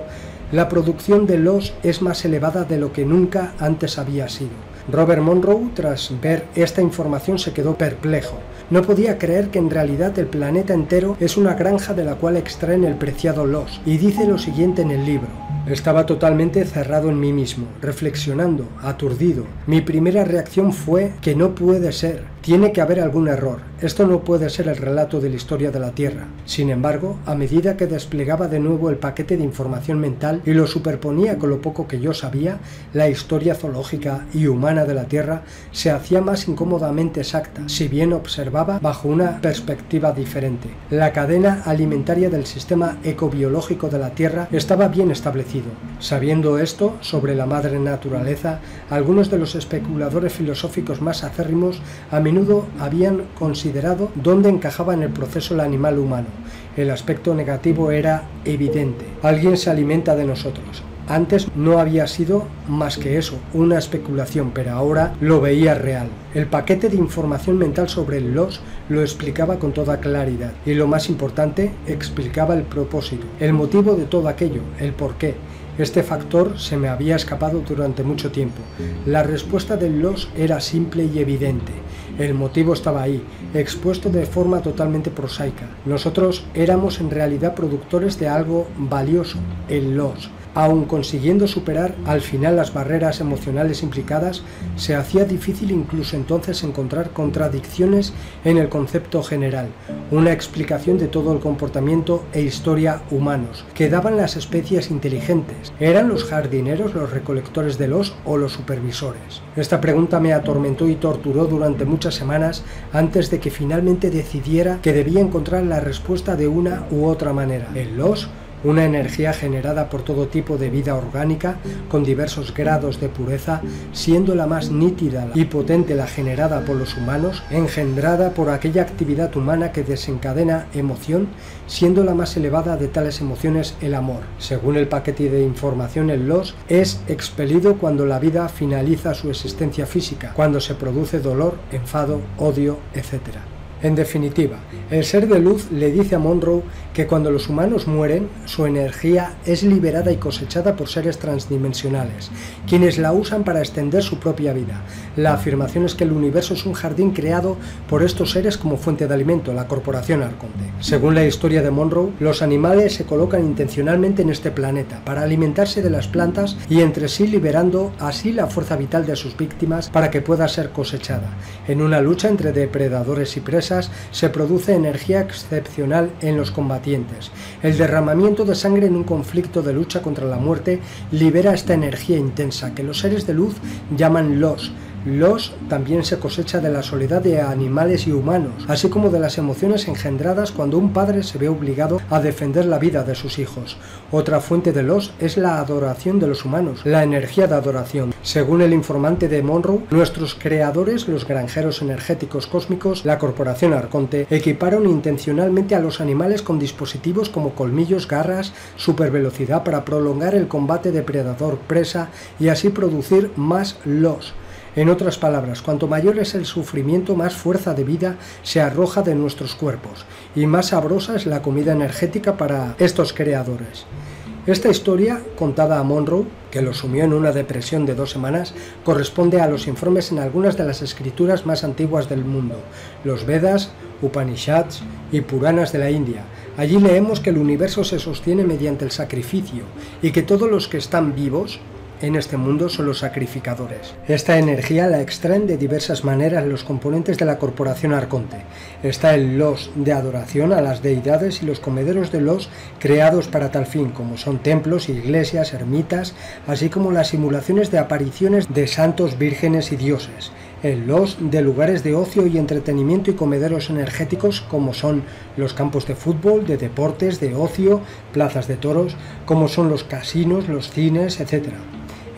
La producción de los es más elevada de lo que nunca antes había sido. Robert Monroe, tras ver esta información, se quedó perplejo. No podía creer que en realidad el planeta entero es una granja de la cual extraen el preciado los, y dice lo siguiente en el libro. Estaba totalmente cerrado en mí mismo, reflexionando, aturdido. Mi primera reacción fue que no puede ser, tiene que haber algún error. Esto no puede ser el relato de la historia de la Tierra. Sin embargo, a medida que desplegaba de nuevo el paquete de información mental y lo superponía con lo poco que yo sabía, la historia zoológica y humana de la Tierra se hacía más incómodamente exacta, si bien observaba bajo una perspectiva diferente. La cadena alimentaria del sistema ecobiológico de la Tierra estaba bien establecida. Sabiendo esto sobre la madre naturaleza, algunos de los especuladores filosóficos más acérrimos a menudo habían considerado dónde encajaba en el proceso el animal humano. El aspecto negativo era evidente. Alguien se alimenta de nosotros. Antes no había sido más que eso, una especulación, pero ahora lo veía real. El paquete de información mental sobre el los lo explicaba con toda claridad y, lo más importante, explicaba el propósito, el motivo de todo aquello, el porqué. Este factor se me había escapado durante mucho tiempo. La respuesta del los era simple y evidente. El motivo estaba ahí, expuesto de forma totalmente prosaica. Nosotros éramos en realidad productores de algo valioso, el los. Aun consiguiendo superar al final las barreras emocionales implicadas, se hacía difícil incluso entonces encontrar contradicciones en el concepto general, una explicación de todo el comportamiento e historia humanos. ¿Quedaban las especies inteligentes? ¿Eran los jardineros los recolectores de los o los supervisores? Esta pregunta me atormentó y torturó durante muchas semanas antes de que finalmente decidiera que debía encontrar la respuesta de una u otra manera. El los, una energía generada por todo tipo de vida orgánica, con diversos grados de pureza, siendo la más nítida y potente la generada por los humanos, engendrada por aquella actividad humana que desencadena emoción, siendo la más elevada de tales emociones el amor. Según el paquete de información, el los es expelido cuando la vida finaliza su existencia física, cuando se produce dolor, enfado, odio, etc. En definitiva, el ser de luz le dice a Monroe que cuando los humanos mueren, su energía es liberada y cosechada por seres transdimensionales, quienes la usan para extender su propia vida. La afirmación es que el universo es un jardín creado por estos seres como fuente de alimento, la corporación Arconte. Según la historia de Monroe, los animales se colocan intencionalmente en este planeta para alimentarse de las plantas y entre sí, liberando así la fuerza vital de sus víctimas para que pueda ser cosechada. En una lucha entre depredadores y presas, se produce energía excepcional en los combatientes. El derramamiento de sangre en un conflicto de lucha contra la muerte libera esta energía intensa que los seres de luz llaman los. Los también se cosecha de la soledad de animales y humanos, así como de las emociones engendradas cuando un padre se ve obligado a defender la vida de sus hijos. Otra fuente de los es la adoración de los humanos, la energía de adoración. Según el informante de Monroe, nuestros creadores, los granjeros energéticos cósmicos, la corporación Arconte, equiparon intencionalmente a los animales con dispositivos como colmillos, garras, supervelocidad para prolongar el combate depredador-presa y así producir más los. En otras palabras, cuanto mayor es el sufrimiento, más fuerza de vida se arroja de nuestros cuerpos y más sabrosa es la comida energética para estos creadores. Esta historia, contada a Monroe, que lo sumió en una depresión de 2 semanas, corresponde a los informes en algunas de las escrituras más antiguas del mundo, los Vedas, Upanishads y Puranas de la India. Allí leemos que el universo se sostiene mediante el sacrificio y que todos los que están vivos, en este mundo son los sacrificadores. Esta energía la extraen de diversas maneras los componentes de la corporación Arconte. Está el los de adoración a las deidades y los comederos de los creados para tal fin, como son templos, iglesias, ermitas, así como las simulaciones de apariciones de santos, vírgenes y dioses. El los de lugares de ocio y entretenimiento y comederos energéticos como son los campos de fútbol, de deportes, de ocio, plazas de toros, como son los casinos, los cines, etc.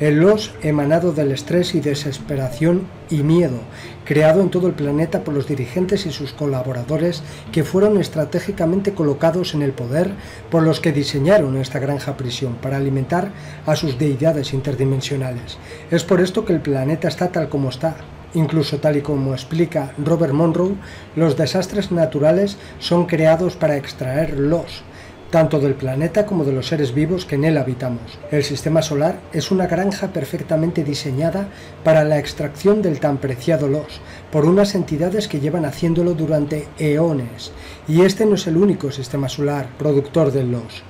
El los emanado del estrés y desesperación y miedo, creado en todo el planeta por los dirigentes y sus colaboradores que fueron estratégicamente colocados en el poder por los que diseñaron esta granja prisión para alimentar a sus deidades interdimensionales. Es por esto que el planeta está tal como está. Incluso tal y como explica Robert Monroe, los desastres naturales son creados para extraer los, tanto del planeta como de los seres vivos que en él habitamos. El sistema solar es una granja perfectamente diseñada para la extracción del tan preciado los, por unas entidades que llevan haciéndolo durante eones, y este no es el único sistema solar productor del los.